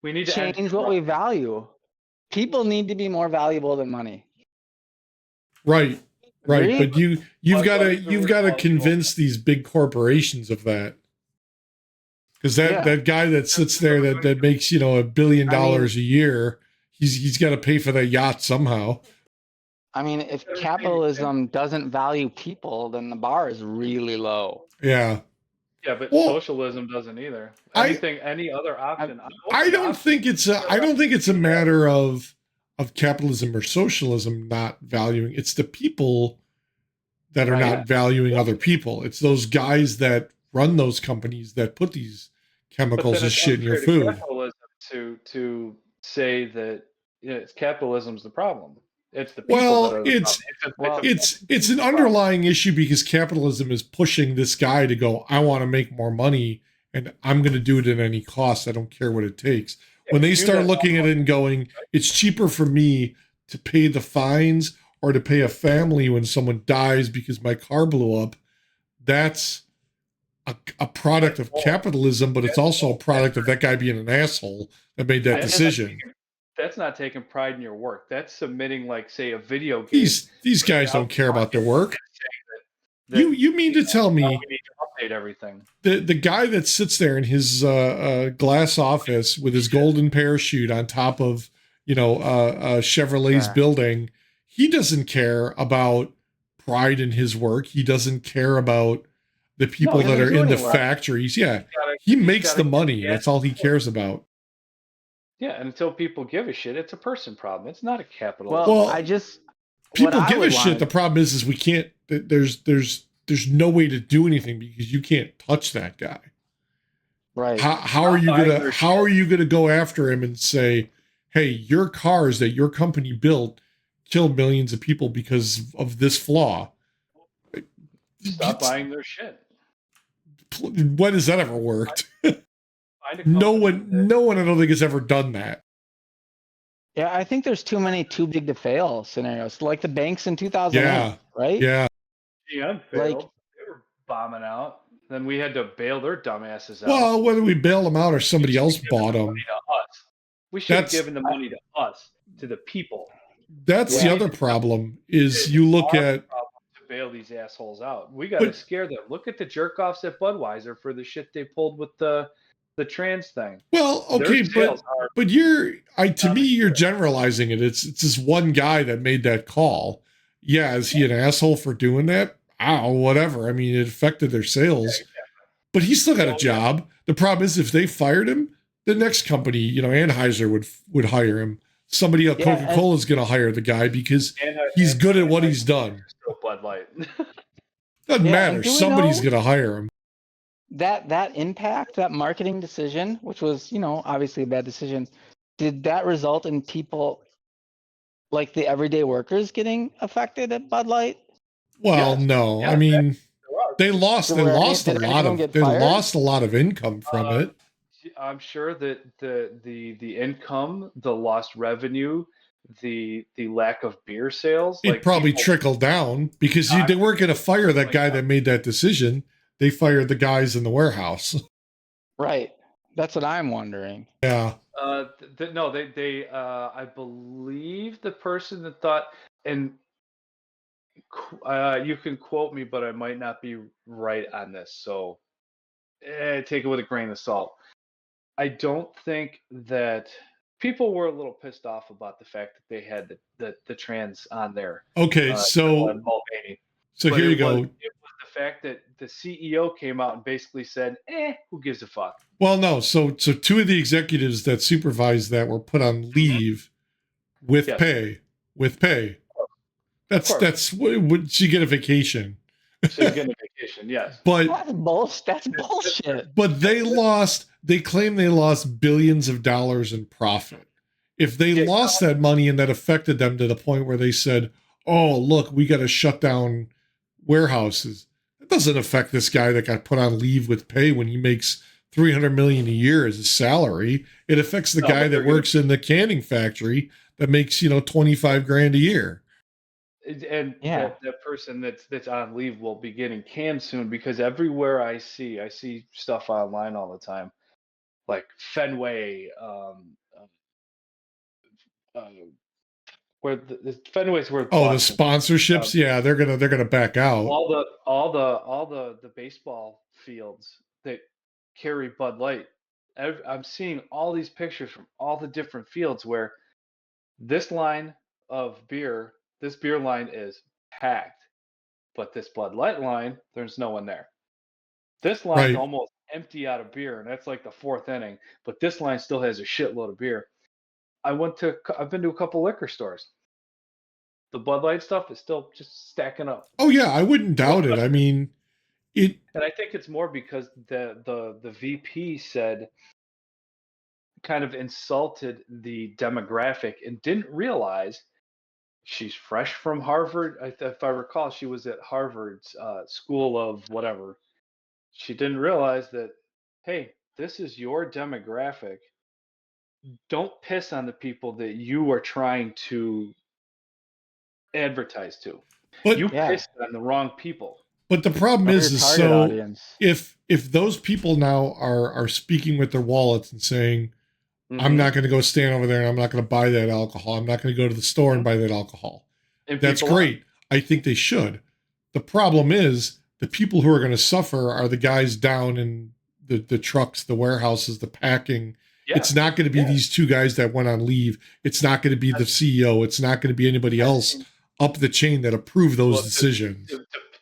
we need to end change what we corruption. value. People need to be more valuable than money. Right. Right. Agree? But you've got What to is the root cause? convince these big corporations of that. Because Yeah. that guy that sits there that makes, $1 billion I mean, a year, he's got to pay for that yacht somehow. if capitalism doesn't value people, then the bar is really low. Yeah. Yeah, but Well, socialism doesn't either. I Any other option? I'm I open to don't options. think it's a matter of capitalism or socialism not valuing. It's the people that are Right. not valuing other people. It's those guys that run those companies that put these But chemicals then and it's shit in your unfair to food. capitalism to say that it's capitalism's the problem. It's the people that Well, are the problem. it's an underlying issue because capitalism is pushing this guy to go, I want to make more money and I'm going to do it at any cost. I don't care what it takes. When they start looking at it and going, it's cheaper for me to pay the fines or to pay a family when someone dies because my car blew up, that's a product of capitalism, but it's also a product of that guy being an asshole that made that decision. That's not taking pride in your work. That's submitting, like, say, a video game. These guys don't care about their work. That, You mean to tell me we need to update everything? the guy that sits there in his glass office with his golden parachute on top of Chevrolet's building, he doesn't care about pride in his work. He doesn't care about the people that are in the factories. Yeah, he makes the money. That's all he cares about. Yeah, and until people give a shit, it's a person problem. It's not a capital. Well, people give a shit. The problem is we can't. There's no way to do anything because you can't touch that guy. Right. How are you gonna go after him and say, hey, your cars that your company built kill millions of people because of this flaw? Stop buying their shit. When has that ever worked? No one I don't think has ever done that. Yeah, I think there's too many too big to fail scenarios, like the banks in 2008, right? Yeah. GM failed. They were bombing out. Then we had to bail their dumbasses out. Well, whether we bailed them out or somebody else bought them. We should have given the money to us, to the people. That's the other problem is you look at to bail these assholes out. We got to scare them. Look at the jerk offs at Budweiser for the shit they pulled with the trans thing. Well, okay, but to me you're generalizing it. It's this one guy that made that call. Yeah, is he an asshole for doing that? Oh, whatever. I mean, it affected their sales. Yeah, exactly. But he's still got a job. Yeah. The problem is if they fired him, the next company, Anheuser would hire him. Somebody at Coca-Cola is going to hire the guy because he's good at what he's done. Still Bud Light. Doesn't matter. Somebody's going to hire him. That impact, that marketing decision, which was, obviously a bad decision, did that result in people like the everyday workers getting affected at Bud Light? Well, no. Yeah, I mean, they lost a lot of income from it. I'm sure that the income, the lost revenue, the lack of beer sales, it probably trickled down because they weren't going to fire that guy that made that decision. They fired the guys in the warehouse. Right. That's what I'm wondering. Yeah. No, they I believe the person that thought, and you can quote me, but I might not be right on this. So take it with a grain of salt. I don't think that people were a little pissed off about the fact that they had the trans on there. Okay, so here you go. It was the fact that the CEO came out and basically said, who gives a fuck? Well, no. So two of the executives that supervised that were put on leave with Yes. pay. With pay. Of course. That's would she get a vacation? So you get a vacation, yes. But That's bullshit. That's bullshit. but they claim they lost billions of dollars in profit. If they Yeah, lost that money and that affected them to the point where they said, "Oh, look, we got to shut down warehouses." That doesn't affect this guy that got put on leave with pay when he makes 300 million a year as a salary. It affects the No, guy but they're that works in the canning factory that makes, 25 grand a year. and Yeah. that person that's on leave will be getting canned soon because everywhere I see stuff online all the time, like Fenway, uh, where the Fenway's where Oh, the Boston, sponsorships, um, yeah, they're gonna back out. all the baseball fields that carry Bud Light. I'm seeing all these pictures from all the different fields where this line of beer, this beer line is packed, but this Bud Light line, there's no one there. This line's Right. almost empty out of beer, and that's like the fourth inning. But this line still has a shitload of beer. I've been to a couple liquor stores. The Bud Light stuff is still just stacking up. Oh yeah, I wouldn't doubt it. I mean, it And I think it's more because the VP said kind of insulted the demographic and didn't realize she's fresh from Harvard. If I recall, she was at Harvard's School of whatever. She didn't realize that, hey, this is your demographic. Don't piss on the people that you are trying to advertise to. but You Yeah. pissed on the wrong people. but the problem Know is your is target so audience. if those people now are speaking with their wallets and saying, I'm Mhm. not going to go stand over there and I'm not going to buy that alcohol. I'm not going to go to the store and buy that alcohol. And That's people are. great. I think they should. The problem is the people who are going to suffer are the guys down in the trucks, the warehouses, the packing. Yeah. It's not going to be Yeah. these two guys that went on leave. It's not going to be the CEO. It's not going to be anybody else up the chain that approve those Well, decisions.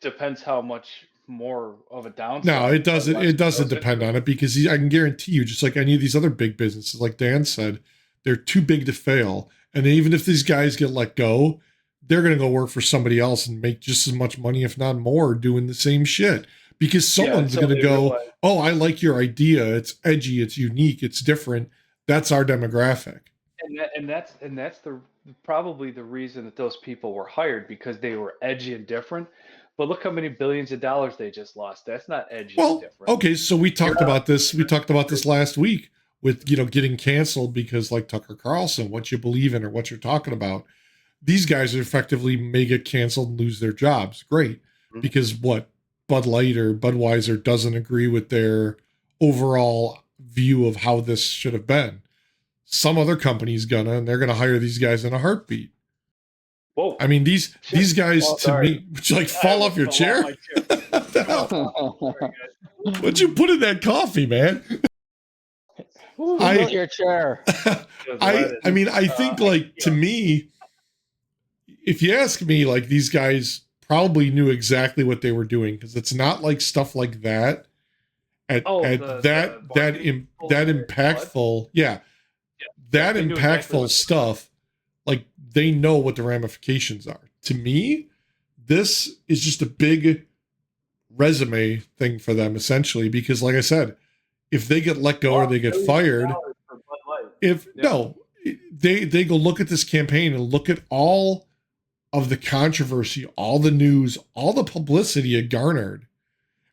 Depends how much more of a downside. No, it doesn't. unless It doesn't goes depend into on it because I can guarantee you, just like any of these other big businesses, like Dan said, they're too big to fail. And even if these guys get let go, they're going to go work for somebody else and make just as much money, if not more, doing the same shit. Because someone's until going to they go, realize- "Oh, I like your idea. It's edgy. It's unique. It's different. That's our demographic." and that's the probably the reason that those people were hired because they were edgy and different. But look how many billions of dollars they just lost. That's not edgy and Well, different. okay, so we talked You're about this. We talked about this last week with getting canceled because like Tucker Carlson, what you believe in or what you're talking about. These guys effectively may get canceled and lose their jobs. Great, Mhm. because what Bud Light or Budweiser doesn't agree with their overall view of how this should have been. Some other company's gonna, and they're gonna hire these guys in a heartbeat. Whoa. I mean, these guys Oh, to sorry. me, would you like fall I off your almost chair? fell off my chair. What'd you put in that coffee, man? Who I- built your chair? I mean, I think like to me, if you ask me, like these guys probably knew exactly what they were doing because it's not like stuff like that at that impactful, yeah, that they knew impactful exactly what- stuff. Like they know what the ramifications are. To me, this is just a big resume thing for them essentially because, like I said, if they get let go or they get fired, they go look at this campaign and look at all of the controversy, all the news, all the publicity it garnered,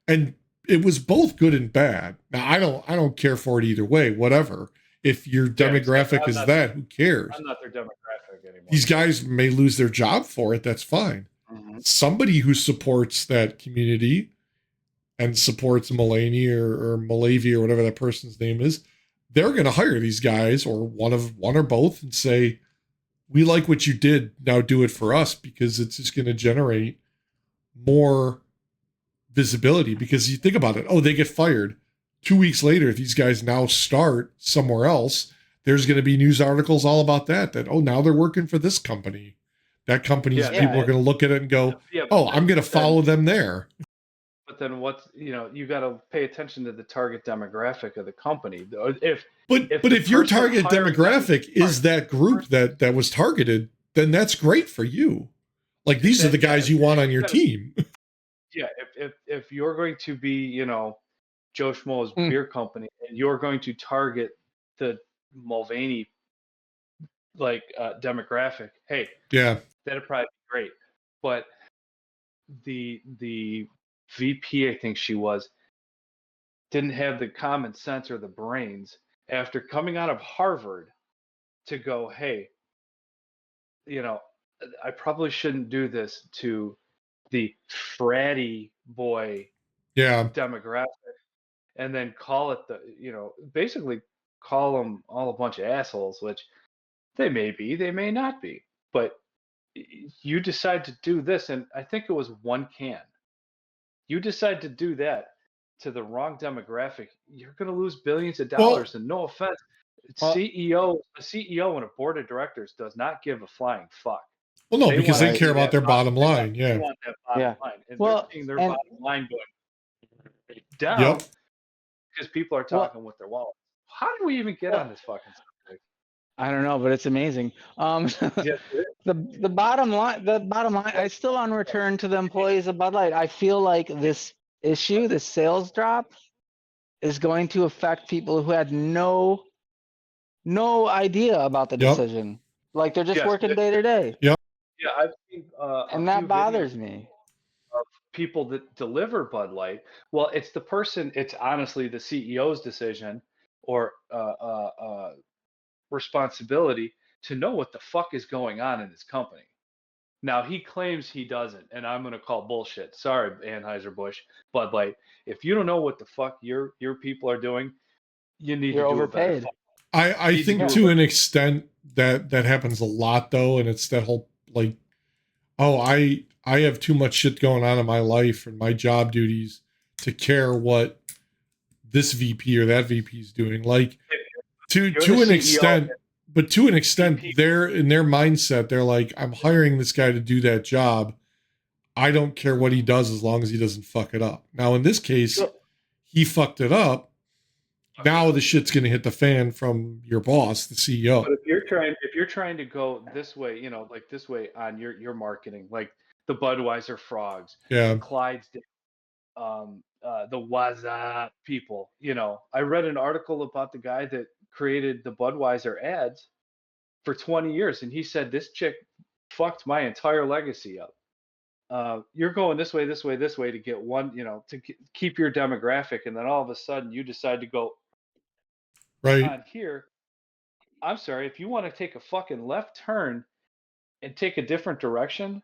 and it was both good and bad. Now I don't care for it either way. Whatever. If your demographic is that, who cares? I'm not their demographic anymore. These guys may lose their job for it. That's fine. Mhm. Somebody who supports that community and supports Mulaney or Malavy or whatever that person's name is, they're going to hire these guys or one or both and say, we like what you did. Now do it for us because it's just going to generate more visibility. Because you think about it. Oh, they get fired. 2 weeks later, if these guys now start somewhere else, there's going to be news articles all about that. That, oh, now they're working for this company. That company's Yeah, people are going to look at it and go, oh, I'm going to follow them there. But then what's you got to pay attention to the target demographic of the company. If But If but the if your person target hiring them is demographic is smart, that group that was targeted, then that's great for you. Like these are the yeah, guys you want on your because team. yeah, if you're going to be, you know, Joe Schmo's Mm. beer company, and you're going to target the Mulvaney like demographic, hey, Yeah. that'd probably be great. But the VP, I think she was, didn't have the common sense or the brains after coming out of Harvard to go, hey, you know, I probably shouldn't do this to the fratty boy Yeah. demographic, and then call it the, you know, basically call them all a bunch of assholes, which they may be, they may not be, but you decide to do this, and I think it was one can. You decide to do that to the wrong demographic, you're going to lose billions of Well, dollars. And no offense, Well, a CEO and a board of directors does not give a flying fuck. well, no, They because want they to right. care see about that their bottom. bottom line. They Yeah. want that bottom Yeah. line, and they're Well, seeing their and bottom line going down Yep. because people are well, talking with their wallet. How did we even get well, on this fucking subject? I don't know, but it's amazing. Yes, it is. The bottom line, I still want to return to the employees of Bud Light. I feel like this issue, this sales drop, is going to affect people who had no idea about the Yep. decision. Like they're just Yes, working day to day, Yep. yeah, I've seen a and few that videos bothers me. of people that deliver Bud Light. Well, it's the person. It's honestly the CEO's decision or responsibility to know what the fuck is going on in his company. Now he claims he doesn't, and I'm gonna call bullshit. Sorry, Anheuser-Busch, Bud Light. If you don't know what the fuck your people are doing, you need to You're do a better overpaid. fuck. I You need to think do Yeah. a to better. an extent that happens a lot though, and it's that whole like, oh, I have too much shit going on in my life and my job duties to care what this VP or that VP is doing. Like If you're the to an CEO extent, but to an and extent, VP, they're in their mindset, they're like, I'm hiring this guy to do that job. I don't care what he does as long as he doesn't fuck it up. Now, in this case, Sure. he fucked it up. Now the shit's going to hit the fan from your boss, the but CEO. if you're trying to go this way, you know, like this way on your marketing, like the Budweiser frogs, the Yeah. Clydesdale, the Waza people. You know, I read an article about the guy that created the Budweiser ads for 20 years, and he said this chick fucked my entire legacy up. You're going this way, this way, this way to get one, you know, to keep your demographic, and then all of a sudden you decide to go Right. on here. I'm sorry, if you want to take a fucking left turn and take a different direction,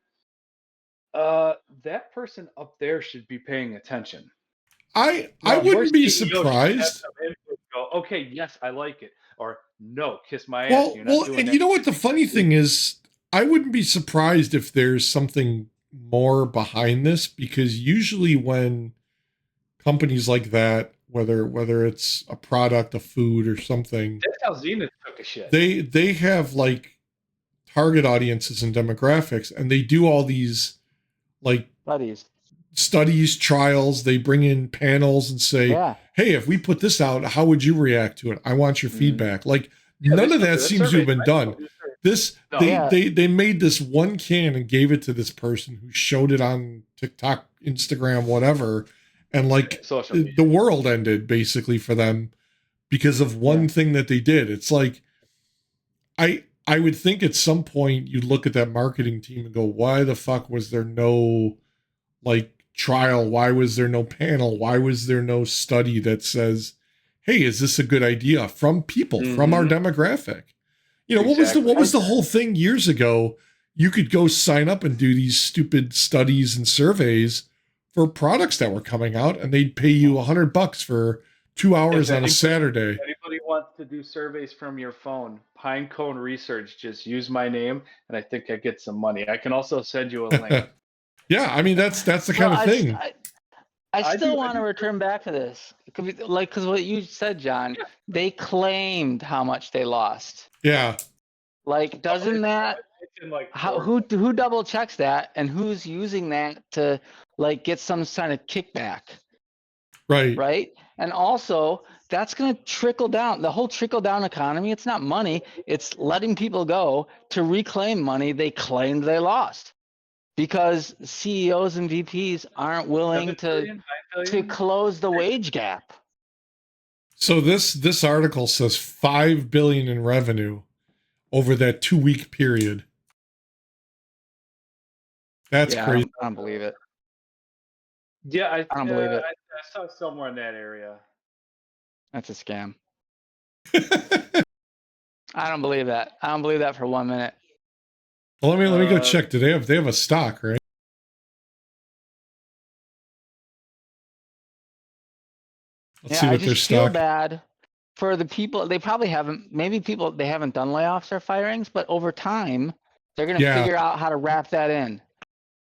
that person up there should be paying attention. I Well, wouldn't Your be CEO should have surprised. some input. Go, okay, yes, I like it, or no, kiss my ass. Well, You're not well, doing and that. you know what the funny thing is? I wouldn't be surprised if there's something more behind this because usually when companies like that, whether it's a product, a food, or something, That's how Zenith took a shit. they have like target audiences and demographics, and they do all these like buddies. studies, trials. They bring in panels and say, Yeah. "Hey, if we put this out, how would you react to it? I want your Mhm. feedback." Like Yeah, they none of still that do it. seems to have Surveys, been right? done. This No. Yeah. they made this one can and gave it to this person who showed it on TikTok, Instagram, whatever, and like Social media. the world ended basically for them because of one Yeah. thing that they did. It's like I would think at some point you'd look at that marketing team and go, why the fuck was there no like trial? Why was there no panel? Why was there no study that says, hey, is this a good idea from people, from our demographic? You know, Exactly. what was the whole thing years ago? You could go sign up and do these stupid studies and surveys for products that were coming out, and they'd pay you $100 for 2 hours on a Saturday. If anybody wants to do surveys from your phone, Pinecone Research, just use my name, and I think I get some money. I can also send you a link. Yeah, I mean that's the Well, kind of thing. I I still do- want to return back to this. Because what you said, John, they claimed how much they lost. Yeah. Like, doesn't that It's in like how four- who double checks that and who's using that to like get some kind of kickback? Right. right? And also, that's going to trickle down. The whole trickle down economy, it's not money, it's letting people go to reclaim money they claimed they lost because CEOs and VPs aren't willing 7 to billion, 9 billion? close the wage gap. So this article says 5 billion in revenue over that 2-week period. That's Yeah, crazy. I don't believe it. Yeah, I don't believe it. I saw somewhere in that area. That's a scam. I don't believe that. I don't believe that for 1 minute. Well, let me go check. Do they have a stock, right? Let's see Yeah, I what their just feel stock. bad for the people. They probably haven't. Maybe people they haven't done layoffs or firings, but over time they're going to Yeah. figure out how to wrap that in.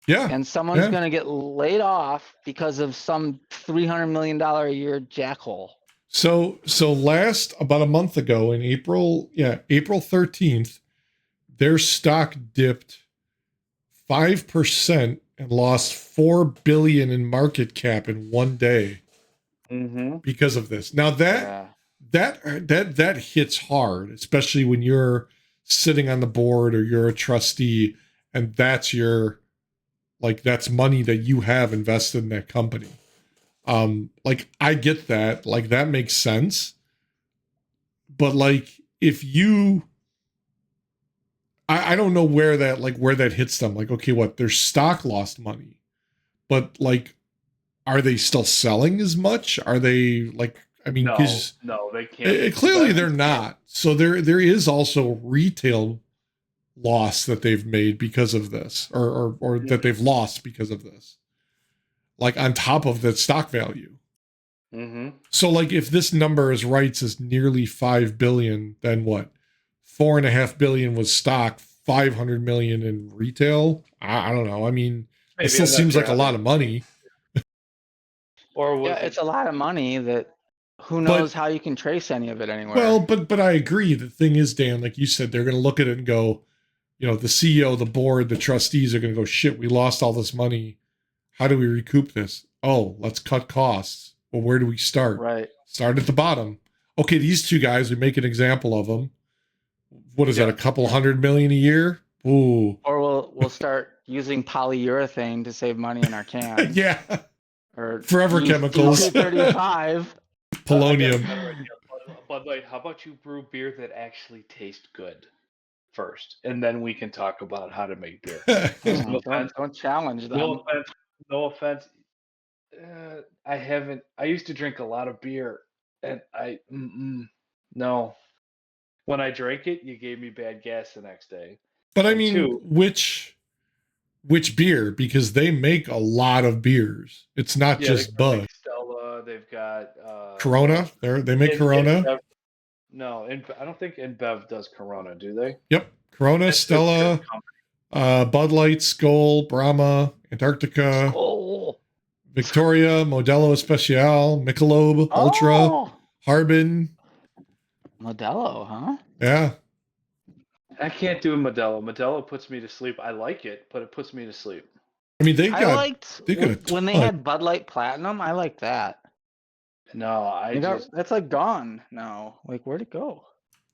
Yeah. And someone's Yeah. going to get laid off because of some $300 million a year jackhole. So last about a month ago in April 13th, their stock dipped 5% and lost 4 billion in market cap in one day Mm-hmm. because of this. Now that hits hard, especially when you're sitting on the board or you're a trustee and that's your that's money that you have invested in that company. I get that. Like that makes sense. But if you I don't know where that hits them. Like, okay, what their stock lost money, but are they still selling as much? Are they I mean, because No, they can't. clearly they're not. So there is also retail loss that they've made because of this, or that they've lost because of this. Like on top of that stock value. Mm-hmm. So if this number is right, says nearly 5 billion, then what? 4.5 billion was stock, 500 million in retail. I don't know. I mean, it still seems like a lot of money. Or was it's a lot of money that who But- knows how you can trace any of it anywhere. Well, but I agree. The thing is, Dan, like you said, they're going to look at it and go, the CEO, the board, the trustees are going to go, shit, we lost all this money. How do we recoup this? Oh, let's cut costs. Well, where do we start? Right. Start at the bottom. Okay, these two guys, we make an example of them. What is that? A couple $100 million a year? Ooh. Or we'll start using polyurethane to save money in our cans. Yeah. Or Forever use chemicals. 235. Polonium. Bud Light, how about you brew beer that actually tastes good first, and then we can talk about how to make beer. No offense. Don't challenge them. No offense. No offense. I used to drink a lot of beer, and no. When I drank it, you gave me bad gas the next day. But I And mean, two- which beer? Because they make a lot of beers. It's not just Bud. Stella. They've got Corona. They make Corona. InBev. No, I don't think InBev does Corona, do they? Yep. Corona, That's Stella, Bud Light, Skol, Brahma, Antarctica, Oh. Victoria, Modelo Especial, Michelob, Ultra, Oh. Harbin. Modelo, huh? Yeah. I can't do Modelo. Modelo puts me to sleep. I like it, but it puts me to sleep. I mean, they I got liked a when they ton. had Bud Light Platinum. I liked that. No, That's like gone now. Like, where'd it go?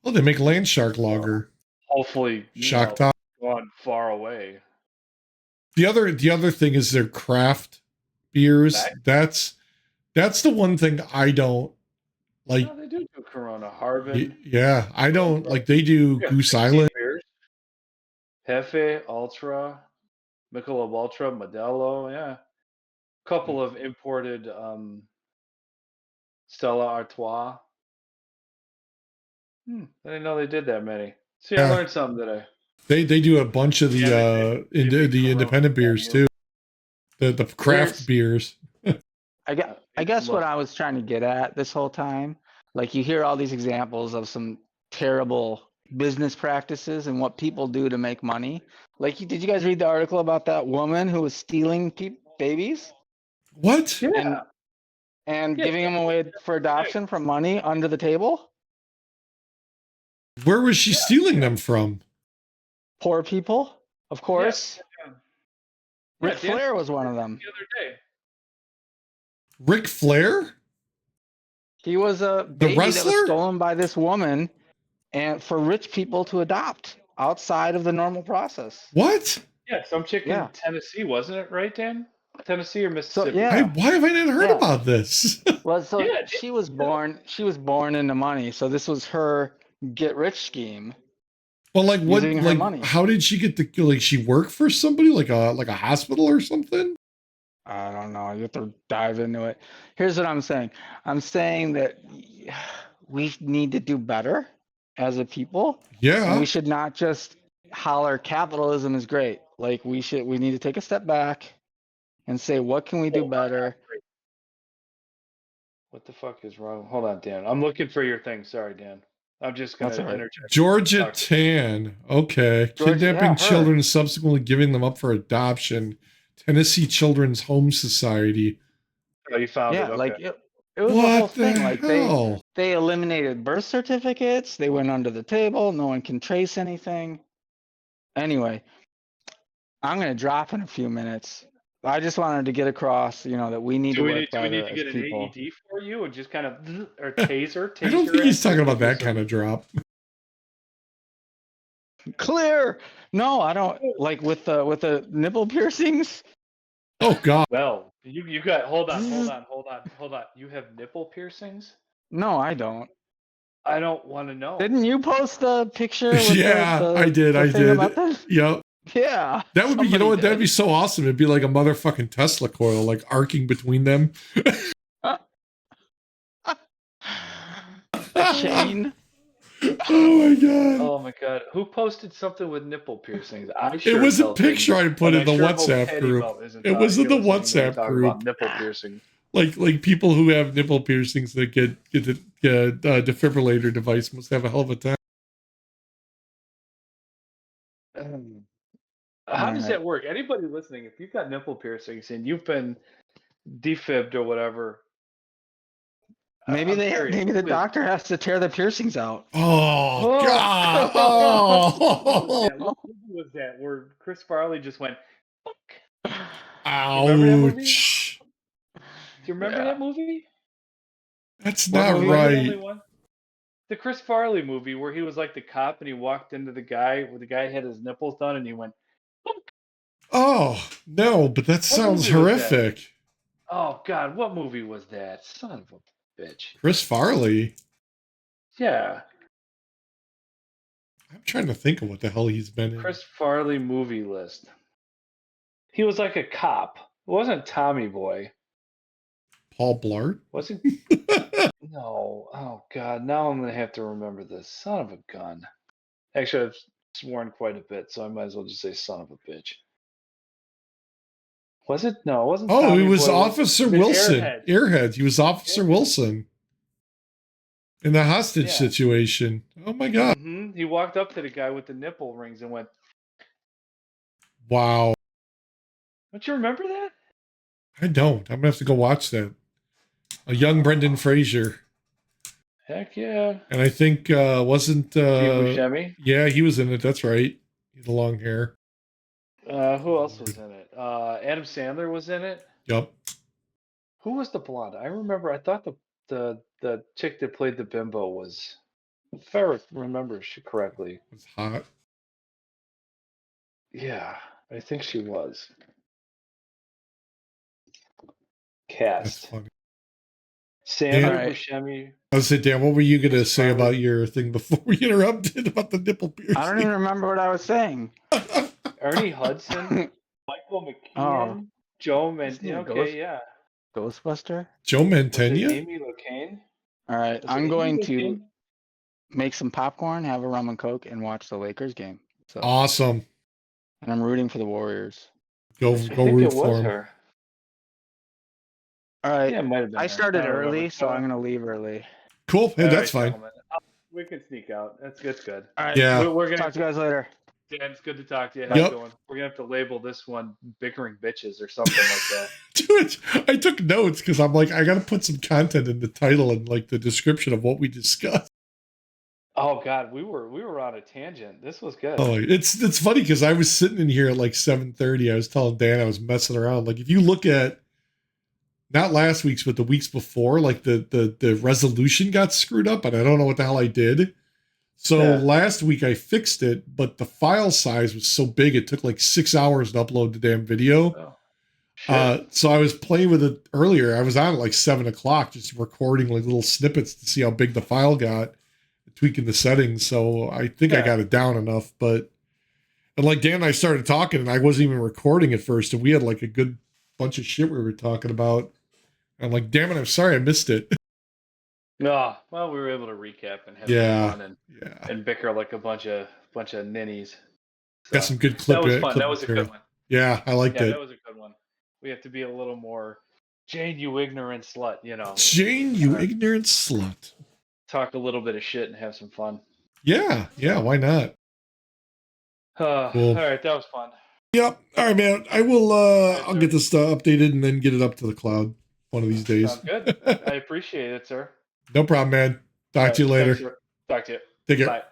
Oh, they make Land Shark Lager. hopefully Shock Top. gone far away. The other thing is their craft beers. That- That's the one thing I don't like. No, they do Corona. Harbin. Yeah, I don't like. They do Yeah, Goose 16 Island. beers. Hefe, Ultra, Michelob Ultra, Modelo. Yeah, couple of imported Stella Artois. I didn't know they did that many. See, I Yeah. learned something today. They do a bunch of the Yeah, they make the Corona independent beers too. The craft beers. I guess what I was trying to get at this whole time, like you hear all these examples of some terrible business practices and what people do to make money. Like, did you guys read the article about that woman who was stealing babies What? Yeah. and Yeah, giving them away for adoption for money under the table? Where was she stealing them from? Poor people, of course. Yeah, Ric Dan Flair was one of them. the other day. Ric Flair, He was a the baby that was wrestler. stolen by this woman, and for rich people to adopt outside of the normal process. What? Yeah, some chick Yeah. in Tennessee, wasn't it, right, Dan? Tennessee or So Mississippi? yeah, Why have I not heard Yeah. about this? well, so Yeah, she was born into money. So this was her get rich scheme Well, like what? using her Like, money. how did she get the? Like, she worked for somebody, like a hospital or something? I don't know. You have to dive into it. Here's what I'm saying. I'm saying that we need to do better as a people, and Yeah. we should not just holler capitalism is great. Like we need to take a step back and say what can we do better? What the fuck is wrong? Hold on, Dan. I'm looking for your thing. Sorry, Dan. I'm just gonna That's all right. interject. Georgia Talk. Tan. Okay. Georgia- Kidnapping yeah, her. children and subsequently giving them up for adoption. Tennessee Children's Home Society. Oh, you found Yeah, it. Okay. like it was a whole What the thing. Like hell? they eliminated birth certificates. They went under the table. No one can trace anything. Anyway, I'm gonna drop in a few minutes. I just wanted to get across, that we need to work do we need better to as get an people. AED for you and just kind of or taser? I don't taser think he's it? talking about Give you that kind of drop. Clear. No, I don't like with the nipple piercings. Oh God. Well, you got. Hold on. You have nipple piercings? No, I don't. I don't want to know. Didn't you post the picture with Yeah, the I did. the I thing did. about that? Yep. Yeah. That would be. You know somebody what? That'd did. be so awesome. It'd be like a motherfucking Tesla coil, like arcing between them. A chain. Oh my God. Oh my god. Who posted something with nipple piercings? I It sure was a as hell didn't. picture I put And in the sure hope WhatsApp Teddy group. Belt isn't It was in the listening when we WhatsApp talk group. about nipple piercing. Like people who have nipple piercings that get the defibrillator device must have a hell of a time. How does Alright. that work? Anybody listening, if you've got nipple piercings and you've been defibbed or whatever, Maybe I'm curious. maybe the doctor has to tear the piercings out. Oh God. What Oh. movie was that where Chris Farley just went, fuck? Ouch. Do you remember that movie? That's What not movie? Am I the only right. one? The Chris Farley movie where he was like the cop and he walked into the guy where the guy had his nipples done and he went, fuck. Oh no, but that sounds movie was that? horrific. Oh God, what movie was that? Son of a bitch. Chris Farley. Yeah, I'm trying to think of what the hell he's been in. Chris Farley movie list. He was like a cop. It wasn't Tommy Boy. Paul Blart. Was it? No. Oh God, now I'm gonna have to remember this. Son of a gun. Actually, I've sworn quite a bit, so I might as well just say son of a bitch. Was it? No, it wasn't. Oh, Tommy he was Boy. Officer Wilson. Airheads. He was Officer Wilson in the hostage situation. Oh my God. Mm-hmm. He walked up to the guy with the nipple rings and went, Wow. don't you remember that? I don't. I'm gonna have to go watch that. A young Brendan Fraser. Heck yeah. And I think wasn't Steve Buscemi? yeah, he was in it. That's right. He had the long hair. Who else was in it? Adam Sandler was in it. Yep. Who was the blonde? I remember. I thought the chick that played the bimbo was, if I remember correctly. It was hot. Yeah, I think she was. That's Cast. funny. Sandler, Alright. Buscemi. I was Dan, what were you gonna Chris say Farley. about your thing before we interrupted about the nipple piercing? I don't even remember what I was saying. Ernie Hudson, Michael McKean, Joe Mantegna. Okay, yeah. Ghostbuster. Joe Was it Mantegna? Amy Locane? All right, Was it I'm Amy going to Locane? make some popcorn, have a rum and coke, and watch the Lakers game. So, Awesome. and I'm rooting for the Warriors. Go I go think root it for was him. her. All right, Yeah, it might have been. I her. started don't remember. early, so I'm gonna leave early. Cool. Hey, All that's right, fine. gentlemen. We can sneak out. That's good. All right, Yeah. We're gonna talk to you guys later. Dan, it's good to talk to you. How's Yep. it going? We're gonna have to label this one "bickering bitches" or something like that. Dude, I took notes because I'm like, I gotta put some content in the title and like the description of what we discussed. Oh God, we were on a tangent. This was good. Oh, it's funny because I was sitting in here at like 7:30. I was telling Dan I was messing around. Like if you look at not last week's, but the weeks before, like the resolution got screwed up, and I don't know what the hell I did. So last week I fixed it, but the file size was so big it took like 6 hours to upload the damn video. So I was playing with it earlier. I was on at like 7:00, just recording like little snippets to see how big the file got, tweaking the settings. So I think I got it down enough, but and like Dan and I started talking, and I wasn't even recording at first, and we had like a good bunch of shit we were talking about. And I'm like, damn it, I'm sorry I missed it. No, well, we were able to recap and have some fun and bicker like a bunch of ninnies. So, got some good clip. That was fun. That was material. a good one. Yeah, I liked it. That was a good one. We have to be a little more, Jane, you ignorant slut. You know, Jane, you ignorant slut. Talk a little bit of shit and have some fun. Yeah, why not? Cool. All right, that was fun. Yep. All right, man. I will. I'll get this updated and then get it up to the cloud one of these days. Sounds good. I appreciate it, sir. No problem, man. Talk to you later. Talk to you. Take care. Bye.